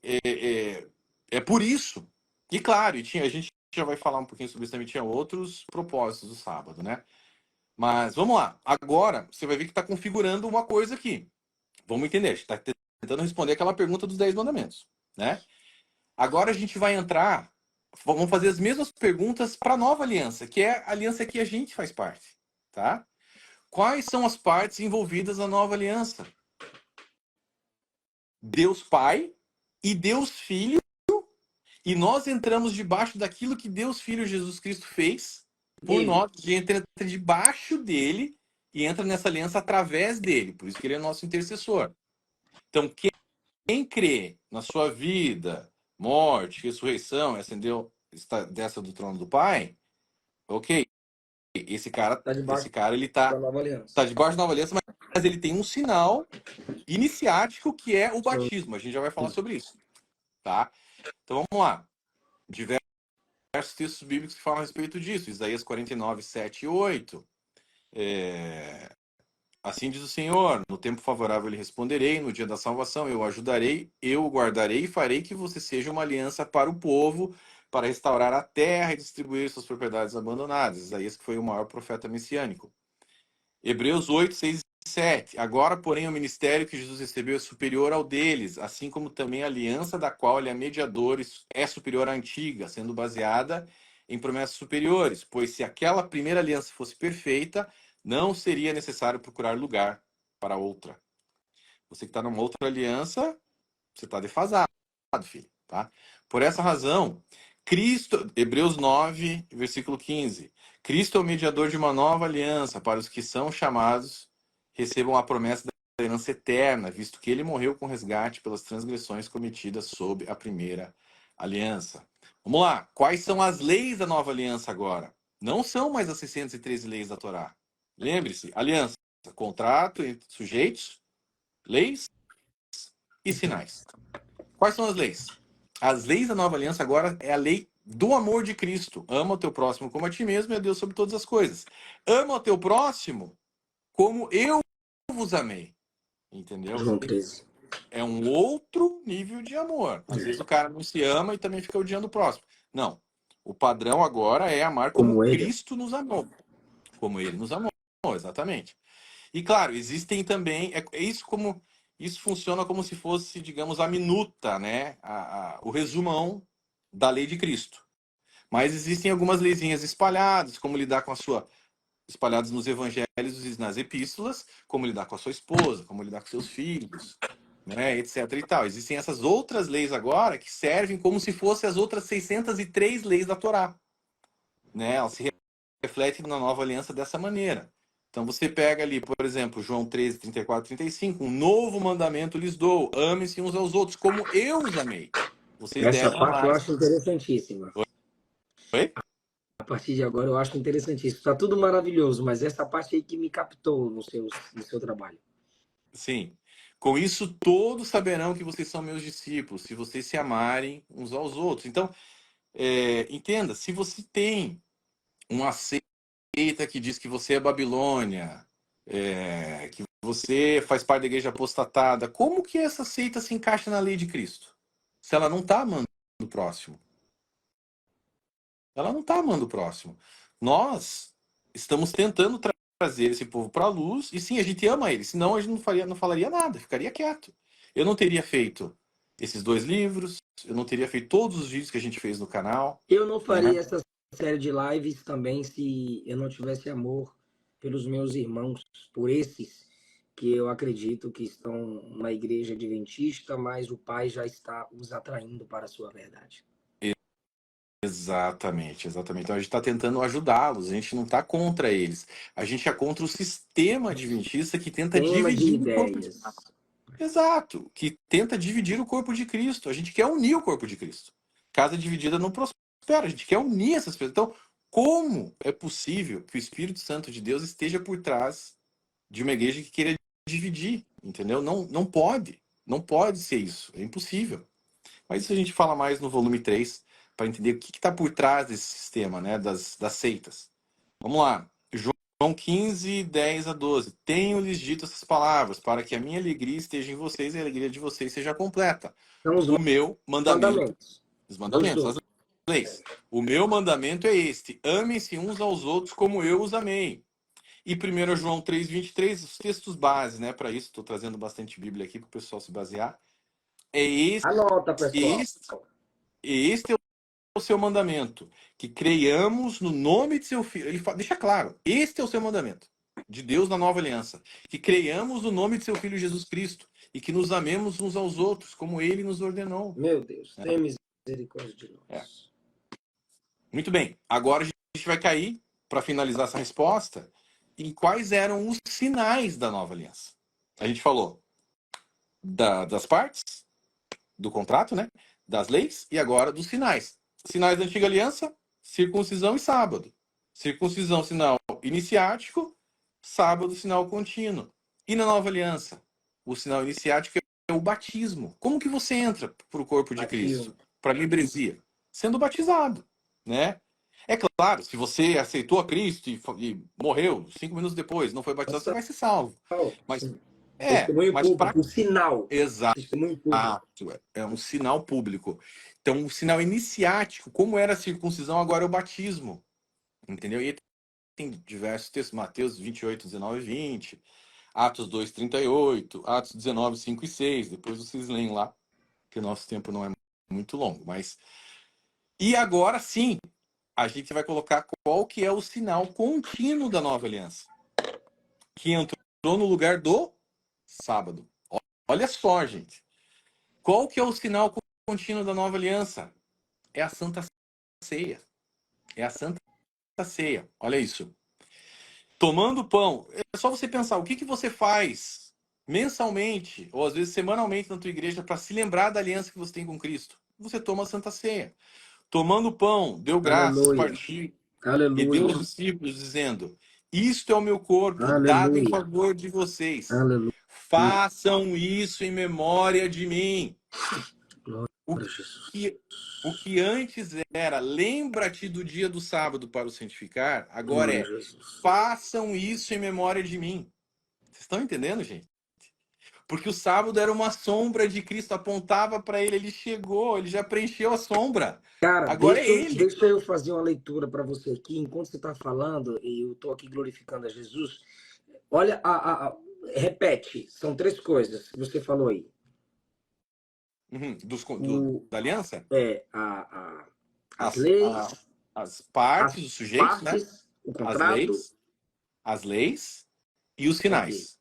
B: é por isso. E claro, a gente já vai falar um pouquinho sobre isso também, tinha outros propósitos do sábado, né? Mas vamos lá. Agora, você vai ver que está configurando uma coisa aqui. Vamos entender. A gente está tentando responder aquela pergunta dos 10 mandamentos, né? Agora a gente vai entrar, vamos fazer as mesmas perguntas para a nova aliança, que é a aliança que a gente faz parte, tá? Quais são as partes envolvidas na nova aliança? Deus Pai e Deus Filho, e nós entramos debaixo daquilo que Deus Filho Jesus Cristo fez por nós, a gente entra debaixo dele e entra nessa aliança através dele, por isso que ele é nosso intercessor. Então, quem crê na sua vida, morte, ressurreição, ascendeu, dessa do trono do Pai, ok, esse cara ele
A: da nova aliança.
B: tá debaixo da nova aliança, mas ele tem um sinal iniciático que é o batismo. A gente já vai falar sobre isso, tá? Então vamos lá. Diversos textos bíblicos que falam a respeito disso. Isaías 49, 7 e 8. Assim diz o Senhor, no tempo favorável lhe responderei, no dia da salvação eu o ajudarei, eu o guardarei e farei que você seja uma aliança para o povo, para restaurar a terra e distribuir suas propriedades abandonadas. Isaías, que foi o maior profeta messiânico. Hebreus 8, 6 e 7. Agora, porém, o ministério que Jesus recebeu é superior ao deles, assim como também a aliança da qual ele é mediador é superior à antiga, sendo baseada em promessas superiores. Pois se aquela primeira aliança fosse perfeita, não seria necessário procurar lugar para outra. Você que está numa outra aliança, você está defasado, filho, tá? Por essa razão, Cristo, Hebreus 9, versículo 15. Cristo é o mediador de uma nova aliança para os que são chamados, recebam a promessa da herança eterna, visto que ele morreu com resgate pelas transgressões cometidas sob a primeira aliança. Vamos lá. Quais são as leis da nova aliança agora? Não são mais as 613 leis da Torá. Lembre-se, aliança, contrato entre sujeitos, leis e sinais. Quais são as leis? As leis da nova aliança agora é a lei do amor de Cristo. Ama o teu próximo como a ti mesmo e a Deus sobre todas as coisas. Ama o teu próximo como eu vos amei. Entendeu?
A: João 13.
B: É um outro nível de amor. Às vezes o cara não se ama e também fica odiando o próximo. Não. O padrão agora é amar como
A: ele.
B: Cristo nos amou. Como ele nos amou, exatamente. E claro, existem também. Isso funciona como se fosse, digamos, a minuta, né? O resumão da lei de Cristo. Mas existem algumas leizinhas espalhadas, como lidar com a sua. Espalhadas nos evangelhos e nas epístolas, como lidar com a sua esposa, como lidar com seus filhos, né, etc. e tal. Existem essas outras leis agora que servem como se fossem as outras 603 leis da Torá. Né? Elas se refletem na nova aliança dessa maneira. Então você pega ali, por exemplo, João 13, 34, 35, um novo mandamento lhes dou, amem-se uns aos outros, como eu os amei. Vocês
A: Essa
B: devem
A: parte eu
B: amar.
A: acho interessantíssima.
B: Oi?
A: A partir de agora eu acho interessantíssimo. Está tudo maravilhoso, mas essa parte aí que me captou no seu trabalho.
B: Sim. Com isso, todos saberão que vocês são meus discípulos, se vocês se amarem uns aos outros. Então, entenda, se você tem uma seita que diz que você é Babilônia, que você faz parte da igreja apostatada, como que essa seita se encaixa na lei de Cristo? Se ela não está amando o próximo. Ela não está amando o próximo. Nós estamos tentando trazer esse povo para a luz, e sim, a gente ama ele, senão a gente não falaria nada, ficaria quieto. Eu não teria feito esses 2 livros, eu não teria feito todos os vídeos que a gente fez no canal.
A: Eu não faria
B: Né?
A: essa série de lives também se eu não tivesse amor pelos meus irmãos, por esses que eu acredito que estão na igreja adventista, mas o Pai já está os atraindo para a sua verdade.
B: Exatamente, exatamente. Então a gente está tentando ajudá-los, a gente não está contra eles. A gente é contra o sistema adventista que tenta
A: Tema de
B: dividir o corpo de
A: ideias.
B: Exato, que tenta dividir o corpo de Cristo. A gente quer unir o corpo de Cristo. Casa dividida não prospera, a gente quer unir essas pessoas. Então, como é possível que o Espírito Santo de Deus esteja por trás de uma igreja que queira dividir? Entendeu? Não, não pode. Não pode ser isso. É impossível. Mas isso a gente fala mais no volume 3, para entender o que está por trás desse sistema, né, das seitas. Vamos lá. João 15, 10 a 12. Tenho-lhes dito essas palavras, para que a minha alegria esteja em vocês e a alegria de vocês seja completa.
A: São os
B: O meu mandamento, os mandamentos, as leis. O meu mandamento é este: amem-se uns aos outros como eu os amei. E 1 João 3, 23, os textos base, né? Para isso, estou trazendo bastante Bíblia aqui para o pessoal se basear.
A: Anota, pessoal.
B: Este é o seu mandamento, que creiamos no nome de seu filho. Ele deixa claro, este é o seu mandamento de Deus na nova aliança, que creiamos no nome de seu filho Jesus Cristo e que nos amemos uns aos outros, como ele nos ordenou.
A: Meu Deus, tem misericórdia de nós.
B: Muito bem, agora a gente vai cair, para finalizar essa resposta, em quais eram os sinais da nova aliança. A gente falou das partes, do contrato, né? Das leis, e agora dos sinais. Sinais da antiga aliança, circuncisão e sábado. Circuncisão, sinal iniciático, sábado, sinal contínuo. E na nova aliança, o sinal iniciático é o batismo. Como que você entra para o corpo de Cristo? Para a membresia? Sendo batizado, né? É claro, se você aceitou a Cristo e morreu 5 minutos depois, não foi batizado, você vai ser salvo. Mas
A: testemunho público, o sinal.
B: Exato. É um sinal público. Então, o sinal iniciático, como era a circuncisão, agora é o batismo. Entendeu? E tem diversos textos, Mateus 28, 19 e 20, Atos 2, 38, Atos 19, 5 e 6. Depois vocês leem lá, que o nosso tempo não é muito longo. Mas... E agora sim, a gente vai colocar qual que é o sinal contínuo da nova aliança. que entrou no lugar do sábado. Olha só, gente. Qual que é o sinal contínuo da nova aliança? É a Santa Ceia. É a Santa Ceia. Olha isso. Tomando pão. É só você pensar, o que você faz mensalmente, ou às vezes semanalmente na tua igreja, para se lembrar da aliança que você tem com Cristo? Você toma a Santa Ceia. Tomando pão, deu graças,
A: Aleluia.
B: partiu e deu
A: Aleluia.
B: aos discípulos, dizendo: Isto é o meu corpo, dado em
A: Aleluia.
B: favor de vocês.
A: Aleluia.
B: Façam isso em memória de mim.
A: Glória
B: O
A: a Jesus.
B: que antes era lembra-te do dia do sábado para o santificar, agora
A: Glória a
B: é
A: Jesus.
B: façam isso em memória de mim. Vocês estão entendendo, gente? Porque o sábado era uma sombra de Cristo, apontava para ele, ele chegou, ele já preencheu a sombra.
A: Cara,
B: Agora é ele.
A: deixa eu fazer uma leitura para você aqui. Enquanto você está falando, e eu estou aqui glorificando a Jesus, olha, repete, são três coisas que você falou aí.
B: Uhum,
A: O,
B: da aliança?
A: as leis,
B: As partes,
A: as
B: os sujeitos, né?
A: partes, o contrato.
B: As leis e os
A: Ok.
B: sinais.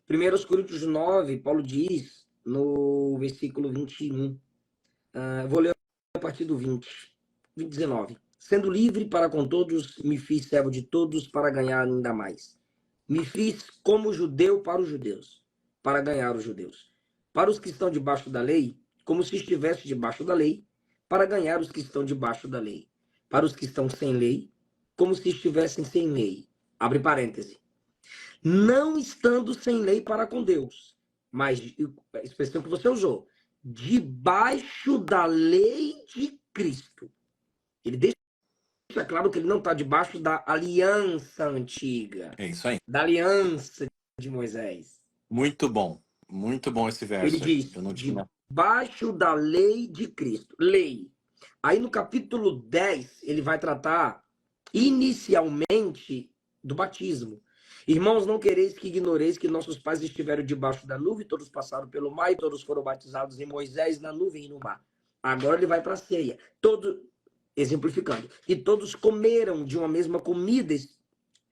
A: 1 Coríntios 9, Paulo diz no versículo 21. Vou ler a partir do 19. Sendo livre para com todos, me fiz servo de todos para ganhar ainda mais. Me fiz como judeu para os judeus, para ganhar os judeus. Para os que estão debaixo da lei, como se estivesse debaixo da lei, para ganhar os que estão debaixo da lei. Para os que estão sem lei, como se estivessem sem lei. Abre parêntese. Não estando sem lei para com Deus, mas a expressão que você usou, debaixo da lei de Cristo. Ele deixa claro que ele não está debaixo da aliança antiga,
B: É isso aí.
A: da aliança de Moisés.
B: Muito bom esse
A: Ele
B: verso aí.
A: diz,
B: Eu não tinha.
A: debaixo da lei de Cristo. Lei. Aí no capítulo 10, ele vai tratar inicialmente do batismo. Irmãos, não quereis que ignoreis que nossos pais estiveram debaixo da nuvem, todos passaram pelo mar e todos foram batizados em Moisés na nuvem e no mar. Agora ele vai para a ceia. Exemplificando. E todos comeram de uma mesma comida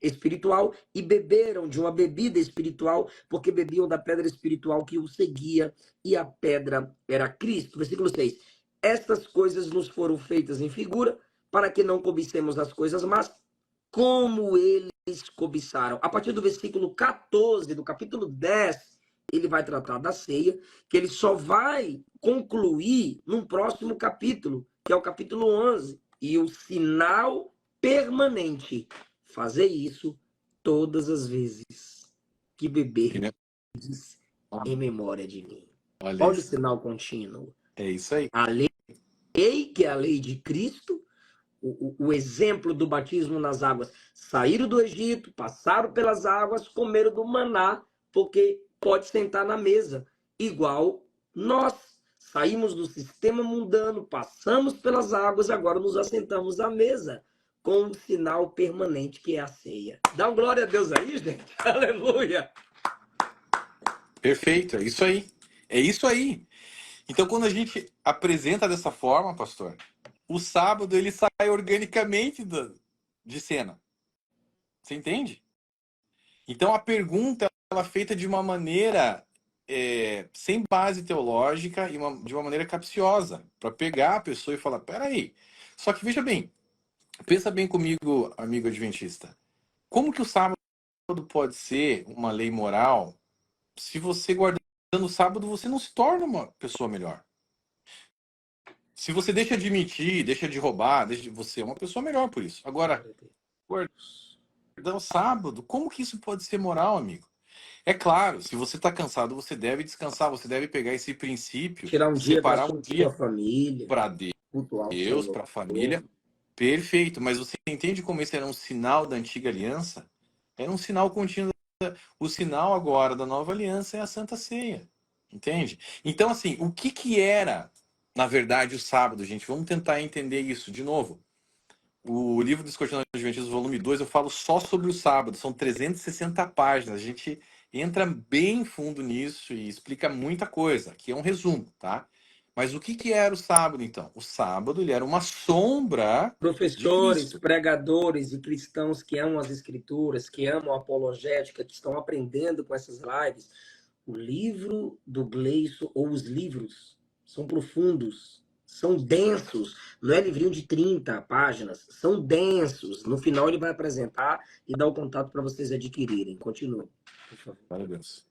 A: espiritual e beberam de uma bebida espiritual, porque bebiam da pedra espiritual que os seguia, e a pedra era Cristo. Versículo 6. Estas coisas nos foram feitas em figura, para que não cobicemos as coisas más, como eles cobiçaram. A partir do versículo 14 do capítulo 10, ele vai tratar da ceia, que ele só vai concluir num próximo capítulo, que é o capítulo 11. E o sinal permanente: fazer isso todas as vezes que beber em memória de mim.
B: Olha
A: Olha o
B: isso.
A: sinal contínuo.
B: É isso aí.
A: A lei, que é a lei de Cristo, o exemplo do batismo nas águas. Saíram do Egito, passaram pelas águas, comeram do maná, porque pode sentar na mesa. Igual nós. Saímos do sistema mundano, passamos pelas águas, agora nos assentamos à mesa, com um sinal permanente que é a ceia. Dá uma glória a Deus aí, gente. Aleluia.
B: Perfeito, é isso aí. É isso aí. Então, quando a gente apresenta dessa forma, pastor, o sábado ele sai organicamente de cena. Você entende? Então, a pergunta ela é feita de uma maneira sem base teológica e de uma maneira capciosa, para pegar a pessoa e falar, peraí. Só que veja bem, pensa bem comigo, amigo adventista. Como que o sábado pode ser uma lei moral se você guardando o sábado, você não se torna uma pessoa melhor? Se você deixa de mentir, deixa de roubar, você é uma pessoa melhor por isso. Agora, guardar o sábado, como que isso pode ser moral, amigo? É claro, se você está cansado, você deve descansar, você deve pegar esse princípio,
A: Tirar um dia para
B: separar um
A: sua
B: dia
A: família,
B: para
A: cultuar o
B: Deus,
A: Senhor.
B: para a família. Perfeito, mas você entende como esse era um sinal da antiga aliança? Era um sinal contínuo. O sinal agora da nova aliança é a Santa Ceia. Entende? Então, assim, o que era, na verdade, o sábado, gente? Vamos tentar entender isso de novo. O livro dos Cortinas Adventistas, volume 2, eu falo só sobre o sábado. São 360 páginas. A gente entra bem fundo nisso e explica muita coisa. Aqui é um resumo, tá? Mas o que que era o sábado, então? O sábado, ele era uma sombra de
A: Professores,
B: Cristo.
A: pregadores e cristãos que amam as escrituras, que amam a apologética, que estão aprendendo com essas lives, o livro do Gleison, ou os livros, são profundos, são densos. Não é livrinho de 30 páginas, são densos. No final ele vai apresentar e dar o contato para vocês adquirirem. Continue, por favor.
B: Parabéns.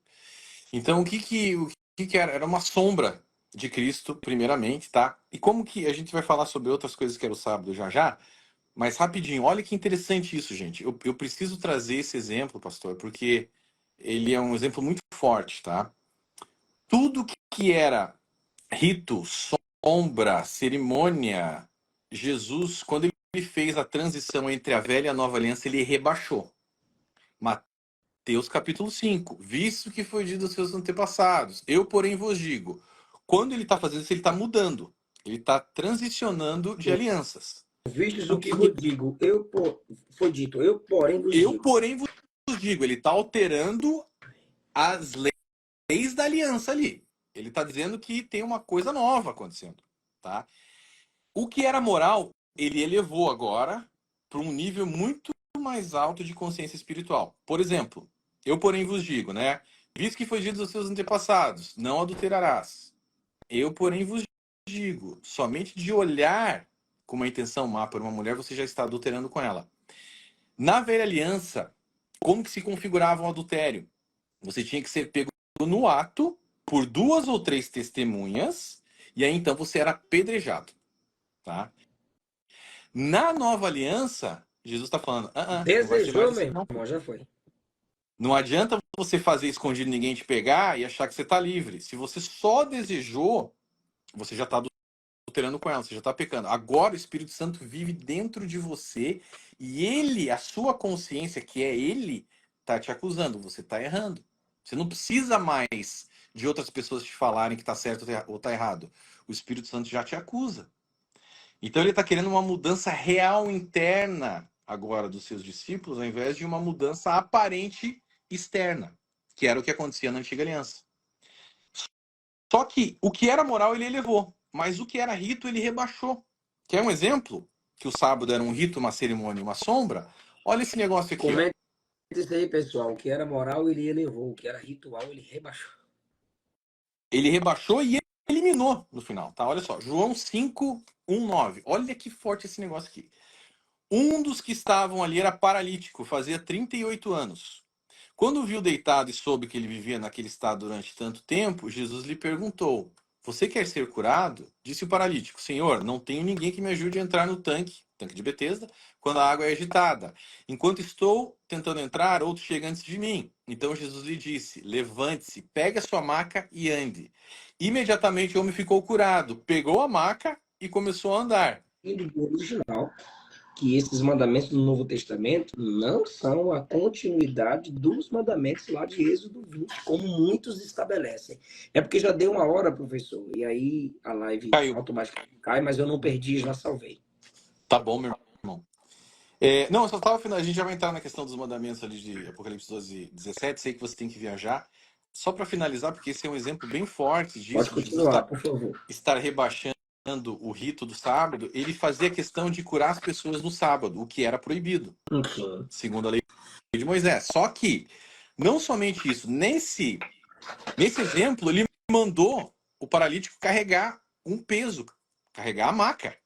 B: Então, o que que era? Era uma sombra de Cristo, primeiramente, tá? E como que a gente vai falar sobre outras coisas que era o sábado já já, mas rapidinho, olha que interessante isso, gente. Eu preciso trazer esse exemplo, pastor, porque ele é um exemplo muito forte, tá? Tudo que era rito, sombra, cerimônia, Jesus, quando ele fez a transição entre a velha e a nova aliança, ele rebaixou. Mateus capítulo 5. Visto que foi dito aos seus antepassados, eu, porém, vos digo. Quando ele está fazendo isso, ele está mudando. Ele está transicionando de alianças.
A: Vistes
B: Então,
A: o que vos digo, foi dito, eu porém vos
B: eu,
A: digo.
B: porém, vos digo. Ele está alterando as leis da aliança ali. Ele está dizendo que tem uma coisa nova acontecendo, tá? O que era moral, ele elevou agora para um nível muito mais alto de consciência espiritual. Por exemplo, eu, porém, vos digo, né? Visto que foi dito aos seus antepassados, não adulterarás. Eu, porém, vos digo, somente de olhar com uma intenção má para uma mulher, você já está adulterando com ela. Na velha aliança, como que se configurava um adultério? Você tinha que ser pego no ato por 2 ou 3 testemunhas, e aí então você era apedrejado, tá? Na nova aliança, Jesus está falando, não vai ser mais
A: Desejou,
B: assim,
A: meu
B: não.
A: irmão, já foi.
B: Não adianta você fazer escondido ninguém te pegar e achar que você está livre. Se você só desejou, você já está adulterando com ela, você já está pecando. Agora o Espírito Santo vive dentro de você e ele, a sua consciência, que é ele, está te acusando. Você está errando. Você não precisa mais de outras pessoas te falarem que está certo ou está errado. O Espírito Santo já te acusa. Então ele está querendo uma mudança real interna agora dos seus discípulos, ao invés de uma mudança aparente externa, que era o que acontecia na antiga aliança. Só que o que era moral ele elevou, mas o que era rito ele rebaixou. Quer um exemplo? Que o sábado era um rito, uma cerimônia, uma sombra? Olha esse negócio aqui, ó.
A: Comente isso aí, pessoal. O que era moral, ele elevou. O que era ritual, ele rebaixou.
B: Ele rebaixou e eliminou no final, tá? Olha só, João 5, 1, 9. Olha que forte esse negócio aqui. Um dos que estavam ali era paralítico, fazia 38 anos. Quando viu deitado e soube que ele vivia naquele estado durante tanto tempo, Jesus lhe perguntou: Você quer ser curado? Disse o paralítico: Senhor, não tenho ninguém que me ajude a entrar no tanque de Betesda, quando a água é agitada. Enquanto estou tentando entrar, outro chega antes de mim. Então Jesus lhe disse: Levante-se, pegue a sua maca e ande. Imediatamente o homem ficou curado, pegou a maca e começou a andar.
A: Do original, que esses mandamentos do Novo Testamento não são a continuidade dos mandamentos lá de Êxodo 20, como muitos estabelecem. É porque já deu uma hora, professor, e aí a live
B: Caiu.
A: automaticamente cai, mas eu não perdi, já salvei.
B: Tá bom, meu irmão. Não, eu só estava. A gente já vai entrar na questão dos mandamentos ali de Apocalipse 12, 17. Sei que você tem que viajar. Só para finalizar, porque esse é um exemplo bem forte
A: Pode
B: disso, de Jesus
A: continuar, por favor.
B: estar rebaixando o rito do sábado. Ele fazia questão de curar as pessoas no sábado, o que era proibido,
A: Enfim.
B: segundo a lei de Moisés. Só que, não somente isso, nesse exemplo, ele mandou o paralítico carregar um peso, carregar a maca.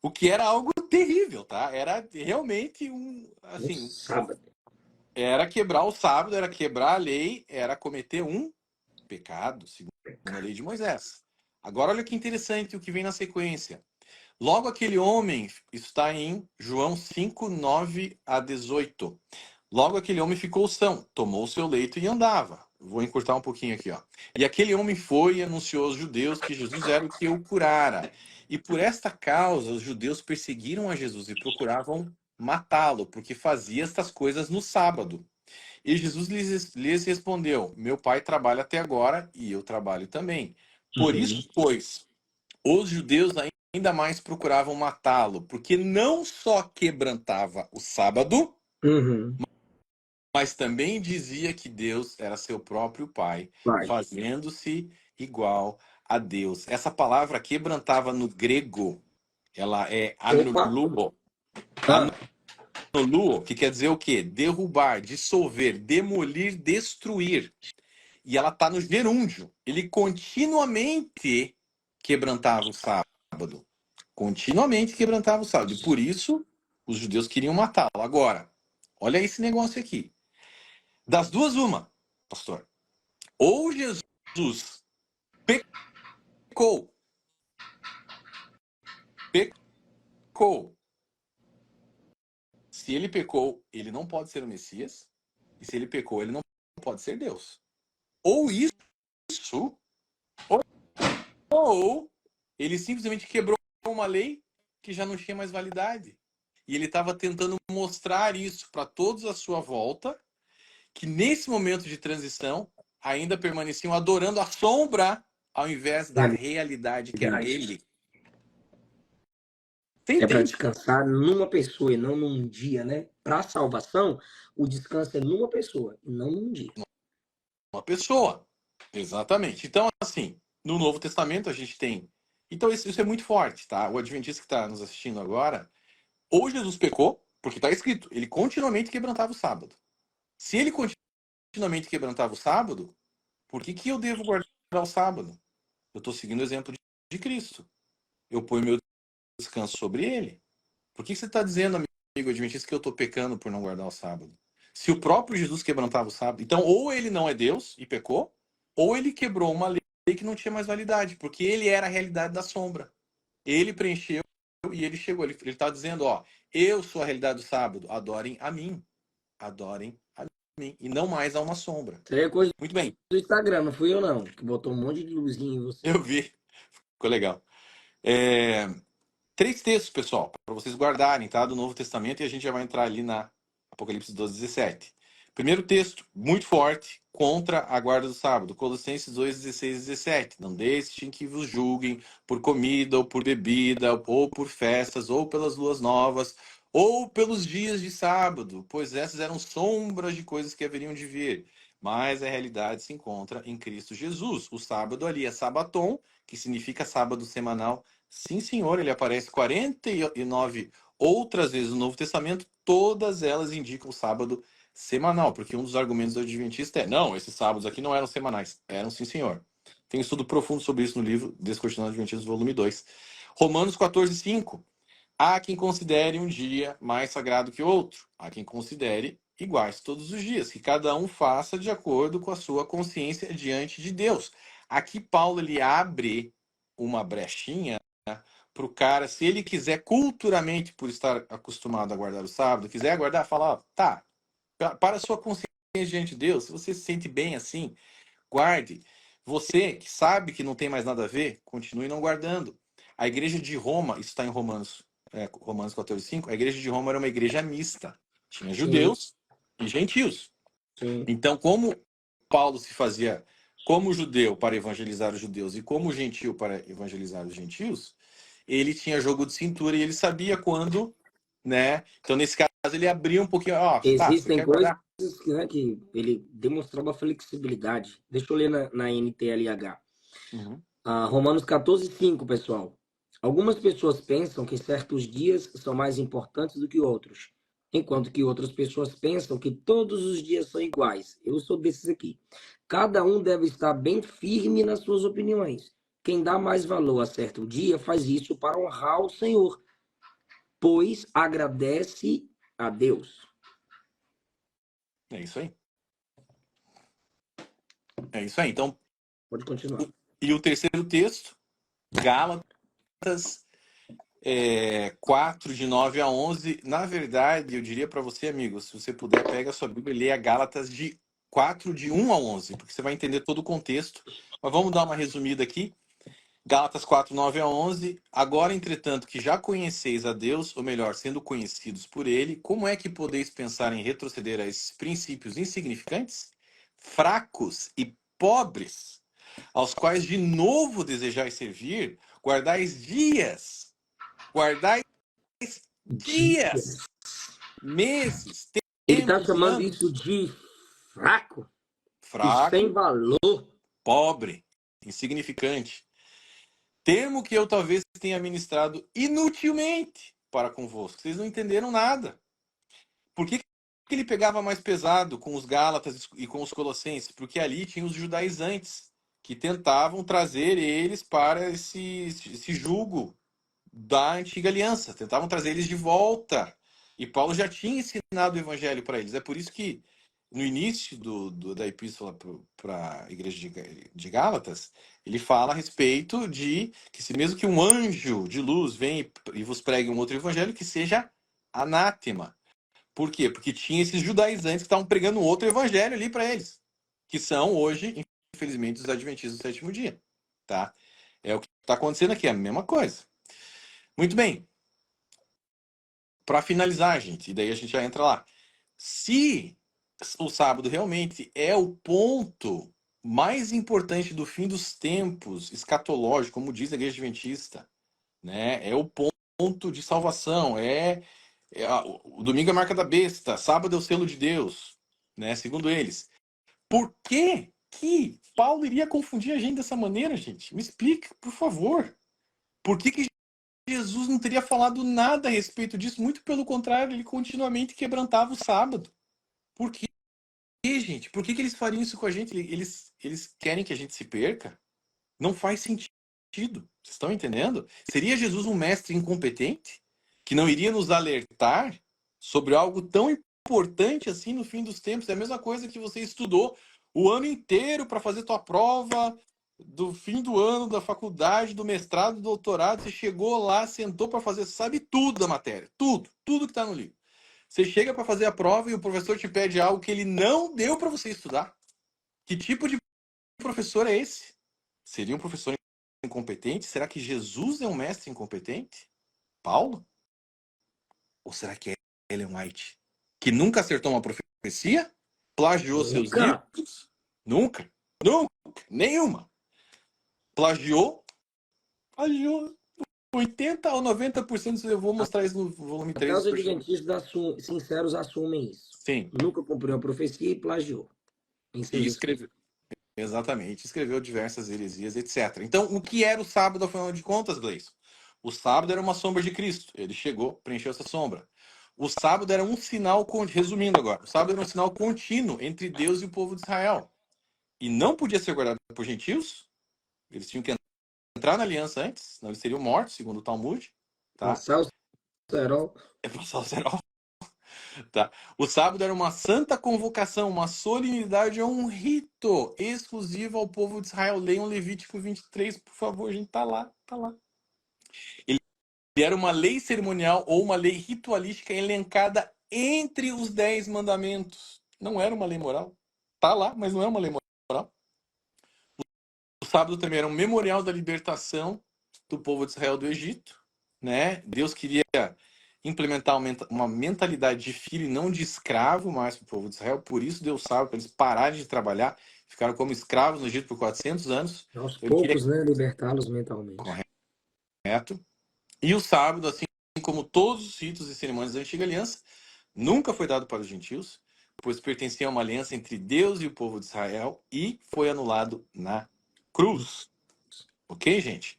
B: O que era algo terrível, tá? Era realmente
A: No
B: assim,
A: sábado.
B: era quebrar o sábado, era quebrar a lei, era cometer um pecado, segundo a lei de Moisés. Agora olha que interessante o que vem na sequência. Logo aquele homem, isso está em João 5, 9 a 18. Logo aquele homem ficou são, tomou o seu leito e andava. Vou encurtar um pouquinho aqui, ó. E aquele homem foi e anunciou aos judeus que Jesus era o que o curara. E por esta causa os judeus perseguiram a Jesus e procuravam matá-lo, porque fazia estas coisas no sábado. E Jesus lhes respondeu: Meu pai trabalha até agora e eu trabalho também. Por isso, pois, os judeus ainda mais procuravam matá-lo, porque não só quebrantava o sábado,
A: Uhum.
B: mas também dizia que Deus era seu próprio pai,
A: Vai.
B: fazendo-se igual a Deus. Essa palavra quebrantava no grego, ela é
A: Opa!
B: anuluo.
A: Ah,
B: Anuluo, que quer dizer o quê? Derrubar, dissolver, demolir, destruir. E ela está no gerúndio. Ele continuamente quebrantava o sábado. Continuamente quebrantava o sábado. E por isso, os judeus queriam matá-lo. Agora, olha esse negócio aqui. Das duas, uma, pastor. Ou Jesus pecou, pecou. Se ele pecou, ele não pode ser o Messias. E se ele pecou, ele não pode ser Deus. Ou isso, ou ele simplesmente quebrou uma lei que já não tinha mais validade. E ele estava tentando mostrar isso para todos à sua volta, que nesse momento de transição ainda permaneciam adorando a sombra ao invés da realidade que era ele. Você
A: é para
B: entende?
A: descansar numa pessoa e não num dia, né? Para a salvação, o descanso é numa pessoa e não num dia.
B: Uma pessoa. Exatamente. Então, assim, no Novo Testamento a gente tem. Então, isso é muito forte, tá? O adventista que está nos assistindo agora, ou Jesus pecou, porque está escrito, ele continuamente quebrantava o sábado. Se ele continuamente quebrantava o sábado, por que eu devo guardar o sábado? Eu estou seguindo o exemplo de Cristo. Eu ponho meu descanso sobre ele. Por que você está dizendo, amigo adventista, que eu estou pecando por não guardar o sábado? Se o próprio Jesus quebrantava o sábado, então ou ele não é Deus e pecou, ou ele quebrou uma lei que não tinha mais validade, porque ele era a realidade da sombra. Ele preencheu e ele chegou. Ele está dizendo, ó, eu sou a realidade do sábado, adorem a mim. Adorem a mim. E não mais a uma sombra.
A: Isso aí é coisa
B: Muito bem,
A: do Instagram, não fui eu não, que botou um monte de luzinha em você.
B: eu vi. Ficou legal. É, 3 textos, pessoal, para vocês guardarem, tá? Do Novo Testamento, e a gente já vai entrar ali na Apocalipse 12, 17. Primeiro texto, muito forte, contra a guarda do sábado. Colossenses 2, 16 e 17. Não deixem que vos julguem por comida, ou por bebida, ou por festas, ou pelas luas novas, ou pelos dias de sábado, pois essas eram sombras de coisas que haveriam de vir. Mas a realidade se encontra em Cristo Jesus. O sábado ali é sabaton, que significa sábado semanal. Sim, senhor, ele aparece 49 outras vezes no Novo Testamento, todas elas indicam o sábado semanal, porque um dos argumentos do Adventista é, não, esses sábados aqui não eram semanais. Eram, sim, senhor. Tem um estudo profundo sobre isso no livro Descortinando Adventistas, volume 2. Romanos 14, 5. Há quem considere um dia mais sagrado que outro. Há quem considere iguais todos os dias. Que cada um faça de acordo com a sua consciência diante de Deus. Aqui Paulo ele abre uma brechinha para o cara, se ele quiser culturalmente, por estar acostumado a guardar o sábado, quiser guardar, falar, ó, tá, para a sua consciência diante de Deus, se você se sente bem assim, guarde. Você que sabe que não tem mais nada a ver, continue não guardando. A igreja de Roma, isso está em Romanos, Romanos 14:5, a igreja de Roma era uma igreja mista. Tinha
A: Sim,
B: judeus e gentios.
A: sim.
B: Então, como Paulo se fazia como judeu para evangelizar os judeus e como gentio para evangelizar os gentios, ele tinha jogo de cintura e ele sabia quando, né? Então, nesse caso, ele abria um pouquinho, ó, tá, você
A: Existem
B: quer
A: coisas
B: guardar?
A: que, né, que ele demonstrava flexibilidade. Deixa eu ler na NTLH.
B: Uhum.
A: Romanos 14:5, pessoal. Algumas pessoas pensam que certos dias são mais importantes do que outros, enquanto que outras pessoas pensam que todos os dias são iguais. Eu sou desses aqui. Cada um deve estar bem firme nas suas opiniões. Quem dá mais valor a certo dia faz isso para honrar o Senhor, pois agradece a Deus.
B: É isso aí. É isso aí. Então,
A: Pode continuar.
B: e o terceiro texto, Gálatas 4, de 9 a 11. Na verdade, eu diria para você, amigo, se você puder, pega a sua Bíblia e leia Gálatas de 4, de 1 a 11, porque você vai entender todo o contexto. Mas vamos dar uma resumida aqui. Gálatas 4, 9 a 11. Agora, entretanto, que já conheceis a Deus, ou melhor, sendo conhecidos por Ele, como é que podeis pensar em retroceder a esses princípios insignificantes, fracos e pobres, aos quais de novo desejais servir? Guardais dias, meses,
A: Ele está
B: tempos e
A: chamando isso
B: anos.
A: de fraco e sem
B: Fraco,
A: valor.
B: pobre, insignificante. termo que eu talvez tenha ministrado inutilmente para convosco. Vocês não entenderam nada. Por que ele pegava mais pesado com os Gálatas e com os Colossenses? Porque ali tinha os judaizantes, que tentavam trazer eles para esse jugo da antiga aliança, tentavam trazer eles de volta. E Paulo já tinha ensinado o evangelho para eles. É por isso que no início da epístola para a igreja de Gálatas, ele fala a respeito de que se mesmo que um anjo de luz venha e vos pregue um outro evangelho, que seja anátema. Por quê? Porque tinha esses judaizantes que estavam pregando um outro evangelho ali para eles, que são hoje, infelizmente, os adventistas do sétimo dia. Tá? É o que está acontecendo aqui, é a mesma coisa. Muito bem. Para finalizar, gente, e daí a gente já entra lá. Se o sábado realmente é o ponto mais importante do fim dos tempos escatológico, como diz a igreja adventista, né? É o ponto de salvação, o domingo é a marca da besta, sábado é o selo de Deus, né? Segundo eles. Por que Paulo iria confundir a gente dessa maneira, gente? Me explica, por favor. Por que Jesus não teria falado nada a respeito disso? Muito pelo contrário, ele continuamente quebrantava o sábado. Por quê, gente? Por que eles fariam isso com a gente? Eles querem que a gente se perca? Não faz sentido. Vocês estão entendendo? Seria Jesus um mestre incompetente que não iria nos alertar sobre algo tão importante assim no fim dos tempos? É a mesma coisa que você estudou o ano inteiro para fazer tua prova do fim do ano, da faculdade, do mestrado, do doutorado. Você chegou lá, sentou para fazer, sabe tudo da matéria, tudo que está no livro. Você chega para fazer a prova e o professor te pede algo que ele não deu para você estudar. Que tipo de professor é esse? Seria um professor incompetente? Será que Jesus é um mestre incompetente? Paulo? Ou será que é Ellen White? Que nunca acertou uma profecia? Plagiou seus
A: Nunca.
B: livros? Nunca. Nunca. Nenhuma. Plagiou? Plagiou. 80 ou 90%. Eu vou mostrar isso no volume
A: Até
B: 3
A: os
B: do Super Show.
A: adventistas sinceros assumem isso.
B: Sim.
A: Nunca cumpriu a profecia e plagiou em seus
B: E
A: escritos.
B: escreveu. Exatamente. Escreveu diversas heresias, etc. Então, o que era o sábado, afinal de contas, Gleison? O sábado era uma sombra de Cristo. Ele chegou, preencheu essa sombra. O sábado era um sinal, resumindo agora, o sábado era um sinal contínuo entre Deus e o povo de Israel. E não podia ser guardado por gentios. Eles tinham que entrar na aliança antes, senão eles seriam mortos, segundo o Talmud. Tá?
A: Passar o cerol.
B: É passar o cerol. Tá? O sábado era uma santa convocação, uma solenidade, um rito exclusivo ao povo de Israel. Leiam Levítico 23, por favor, gente. Tá lá, tá lá. Ele era uma lei cerimonial ou uma lei ritualística elencada entre os 10 mandamentos. Não era uma lei moral. Tá lá, mas não é uma lei moral. O sábado também era um memorial da libertação do povo de Israel do Egito, né? Deus queria implementar uma mentalidade de filho e não de escravo mais para o povo de Israel. Por isso deu sábado para eles pararem de trabalhar. Ficaram como escravos no Egito por 400 anos.
A: Aos
B: Então, ele queria
A: poucos, né? Libertá-los mentalmente.
B: correto. E o sábado, assim como todos os ritos e cerimônias da antiga aliança, nunca foi dado para os gentios, pois pertencia a uma aliança entre Deus e o povo de Israel e foi anulado na cruz. Ok, gente?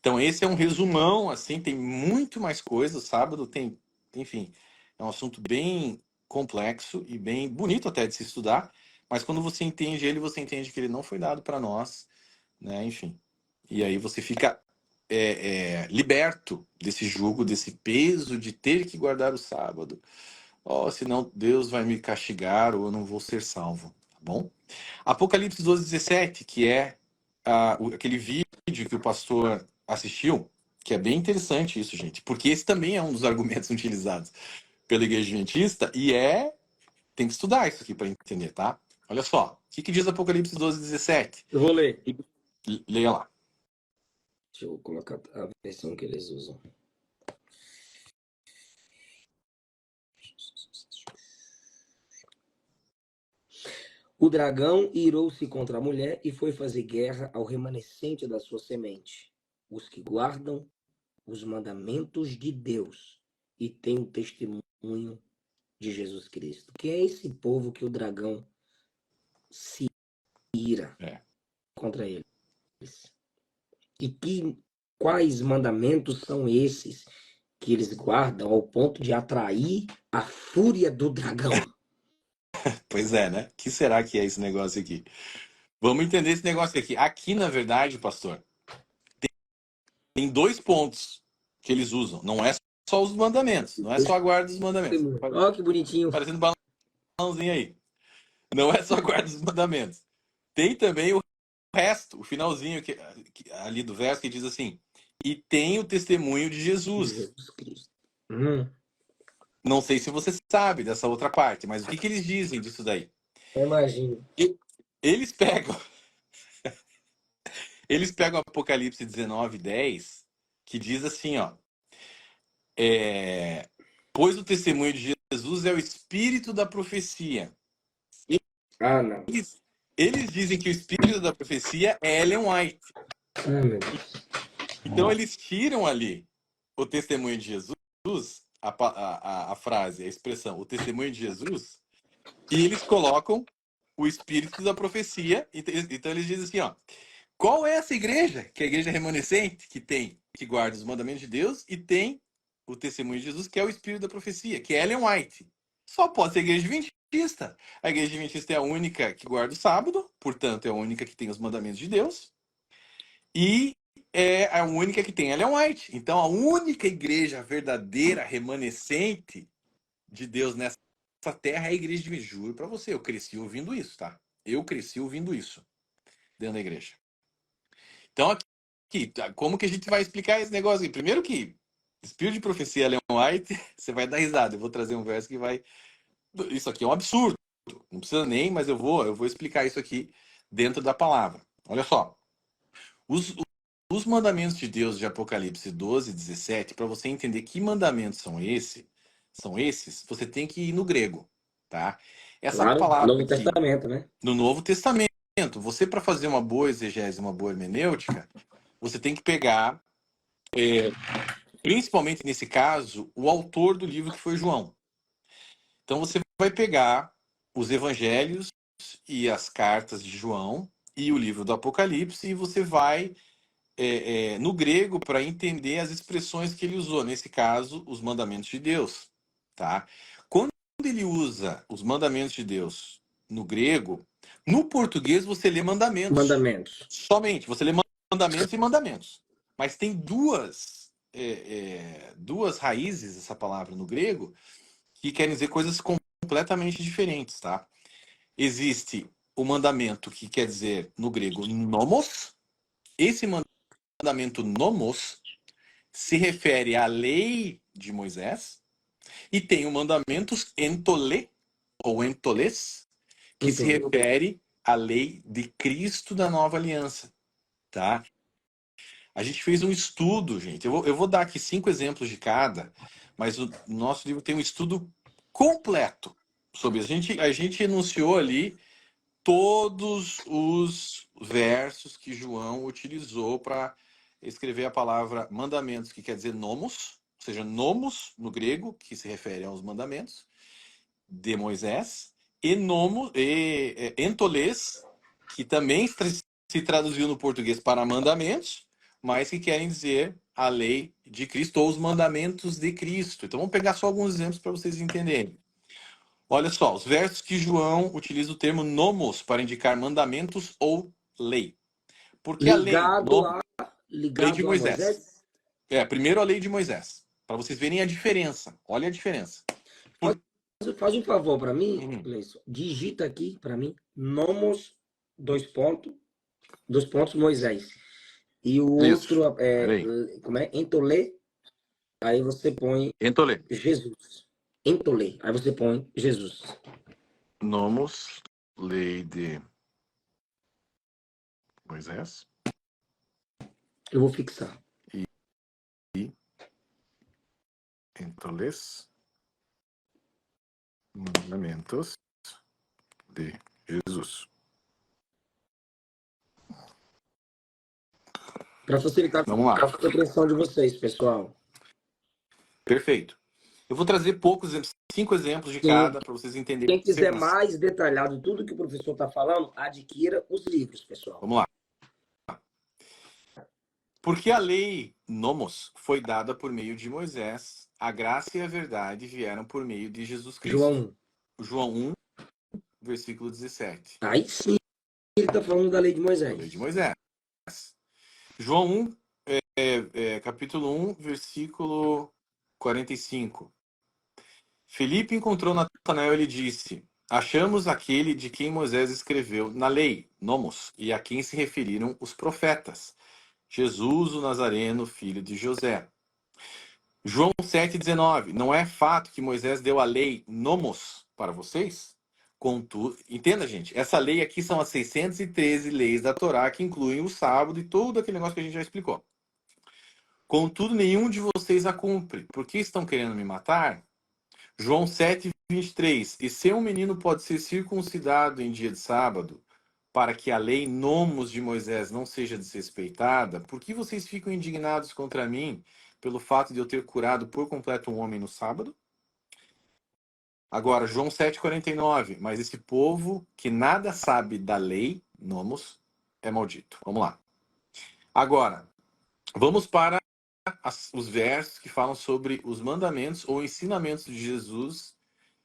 B: Então esse é um resumão, assim, tem muito mais coisa. O sábado tem, enfim, é um assunto bem complexo e bem bonito até de se estudar, mas quando você entende ele, você entende que ele não foi dado para nós, né? Enfim. E aí você fica liberto desse jugo, desse peso de ter que guardar o sábado. Oh, senão Deus vai me castigar ou eu não vou ser salvo, tá bom? Apocalipse 12:17, que é aquele vídeo que o pastor assistiu, que é bem interessante isso, gente, porque esse também é um dos argumentos utilizados pela igreja adventista e tem que estudar isso aqui para entender, tá? Olha só, o que diz Apocalipse 12:17?
A: Eu vou ler.
B: Leia lá.
A: Deixa eu colocar a versão que eles usam. O dragão irou-se contra a mulher e foi fazer guerra ao remanescente da sua semente, os que guardam os mandamentos de Deus e têm o testemunho de Jesus Cristo. Que é esse povo que o dragão se ira contra eles. E quais mandamentos são esses que eles guardam ao ponto de atrair a fúria do dragão?
B: Pois é, né? O que será que é esse negócio aqui? Vamos entender esse negócio aqui. Aqui, na verdade, pastor, tem dois pontos que eles usam. Não é só os mandamentos, não é só a guarda dos mandamentos.
A: Olha que bonitinho.
B: Parecendo balãozinho aí. Não é só a guarda dos mandamentos. Tem também o resto, o finalzinho ali do verso que diz assim: e tem o testemunho de Jesus.
A: Jesus Cristo.
B: Não sei se você sabe dessa outra parte, mas o que eles dizem disso daí?
A: Eu imagino.
B: Eles pegam Apocalipse 19:10, que diz assim, ó, pois o testemunho de Jesus é o espírito da profecia.
A: Ah, não.
B: Eles dizem que o espírito da profecia é Ellen White.
A: Ah, meu Deus.
B: Então eles tiram ali o testemunho de Jesus, a frase, a expressão, o testemunho de Jesus, e eles colocam o espírito da profecia. Então eles dizem assim, ó, qual é essa igreja? Que é a igreja remanescente, que guarda os mandamentos de Deus e tem o testemunho de Jesus, que é o espírito da profecia, que é Ellen White. Só pode ser a igreja adventista. A igreja adventista é a única que guarda o sábado, portanto é a única que tem os mandamentos de Deus. E é a única que tem Ellen White. Então, a única igreja verdadeira, remanescente de Deus nessa terra é a igreja de Adventista. Juro pra você, eu cresci ouvindo isso, tá? Eu cresci ouvindo isso dentro da igreja. Então, aqui, como que a gente vai explicar esse negócio aqui? Primeiro que espírito de profecia Ellen White, você vai dar risada. Eu vou trazer um verso que vai... Isso aqui é um absurdo. Não precisa nem, mas eu vou explicar isso aqui dentro da palavra. Olha só. Os mandamentos de Deus de Apocalipse 12:17, para você entender que mandamentos são esses, você tem que ir no grego, tá? Essa
A: Claro,
B: palavra
A: Novo
B: aqui,
A: Testamento, né?
B: no Novo Testamento, você para fazer uma boa exegese, uma boa hermenêutica, você tem que pegar, principalmente nesse caso, o autor do livro que foi João. Então você vai pegar os evangelhos e as cartas de João e o livro do Apocalipse e você vai no grego para entender as expressões que ele usou, nesse caso, os mandamentos de Deus, tá? Quando ele usa os mandamentos de Deus no grego, no português você lê mandamentos.
A: Mandamentos.
B: Somente, você lê mandamentos e mandamentos. Mas tem duas raízes essa palavra no grego que querem dizer coisas completamente diferentes, tá? Existe o mandamento que quer dizer no grego nomos. Esse mandamento nomos se refere à lei de Moisés e tem o mandamento entolê ou entolês que se refere à lei de Cristo da nova aliança, tá? A gente fez um estudo, gente. Eu vou dar aqui 5 exemplos de cada, mas o nosso livro tem um estudo completo sobre isso. A gente enunciou ali todos os versos que João utilizou para escrever a palavra mandamentos, que quer dizer nomos, ou seja, nomos no grego, que se refere aos mandamentos de Moisés, e entolês, que também se traduziu no português para mandamentos, mas que querem dizer a lei de Cristo ou os mandamentos de Cristo. Então vamos pegar só alguns exemplos para vocês entenderem. Olha só, os versos que João utiliza o termo nomos para indicar mandamentos ou lei. Porque a lei de Moisés. Primeiro a lei de Moisés. Para vocês verem a diferença. Olha a diferença.
A: Faz um favor para mim, Gleison. Digita aqui para mim, nomos, dois pontos, Moisés. E o outro como é? Entolê. Aí você põe
B: Entolê.
A: Jesus. Entolê. Aí você põe Jesus.
B: Nomos, lei de Moisés.
A: Eu vou fixar.
B: E entolês, mandamentos de Jesus.
A: Para facilitar a compreensão de vocês, pessoal.
B: Perfeito. Eu vou trazer 5 exemplos de cada para vocês entenderem.
A: Quem quiser mais detalhado tudo que o professor está falando, adquira os livros, pessoal.
B: Vamos lá. Porque a lei, nomos, foi dada por meio de Moisés, a graça e a verdade vieram por meio de Jesus Cristo.
A: João 1.
B: João 1, versículo 17.
A: Aí sim ele está falando da lei de
B: A lei de
A: Moisés.
B: Moisés. João 1, capítulo 1, versículo 45. Felipe encontrou Natanael e lhe disse: Achamos aquele de quem Moisés escreveu na lei, nomos, e a quem se referiram os profetas, Jesus o Nazareno, filho de José. João 7,19. Não é fato que Moisés deu a lei nomos para vocês? Contudo, entenda, gente, essa lei aqui são as 613 leis da Torá que incluem o sábado e todo aquele negócio que a gente já explicou. Contudo, nenhum de vocês a cumpre. Por que estão querendo me matar? João 7,23. E se um menino pode ser circuncidado em dia de sábado, para que a lei nomos de Moisés não seja desrespeitada, por que vocês ficam indignados contra mim pelo fato de eu ter curado por completo um homem no sábado? Agora, João 7,49. Mas esse povo que nada sabe da lei, nomos, é maldito. Vamos lá. Agora, vamos para os versos que falam sobre os mandamentos ou ensinamentos de Jesus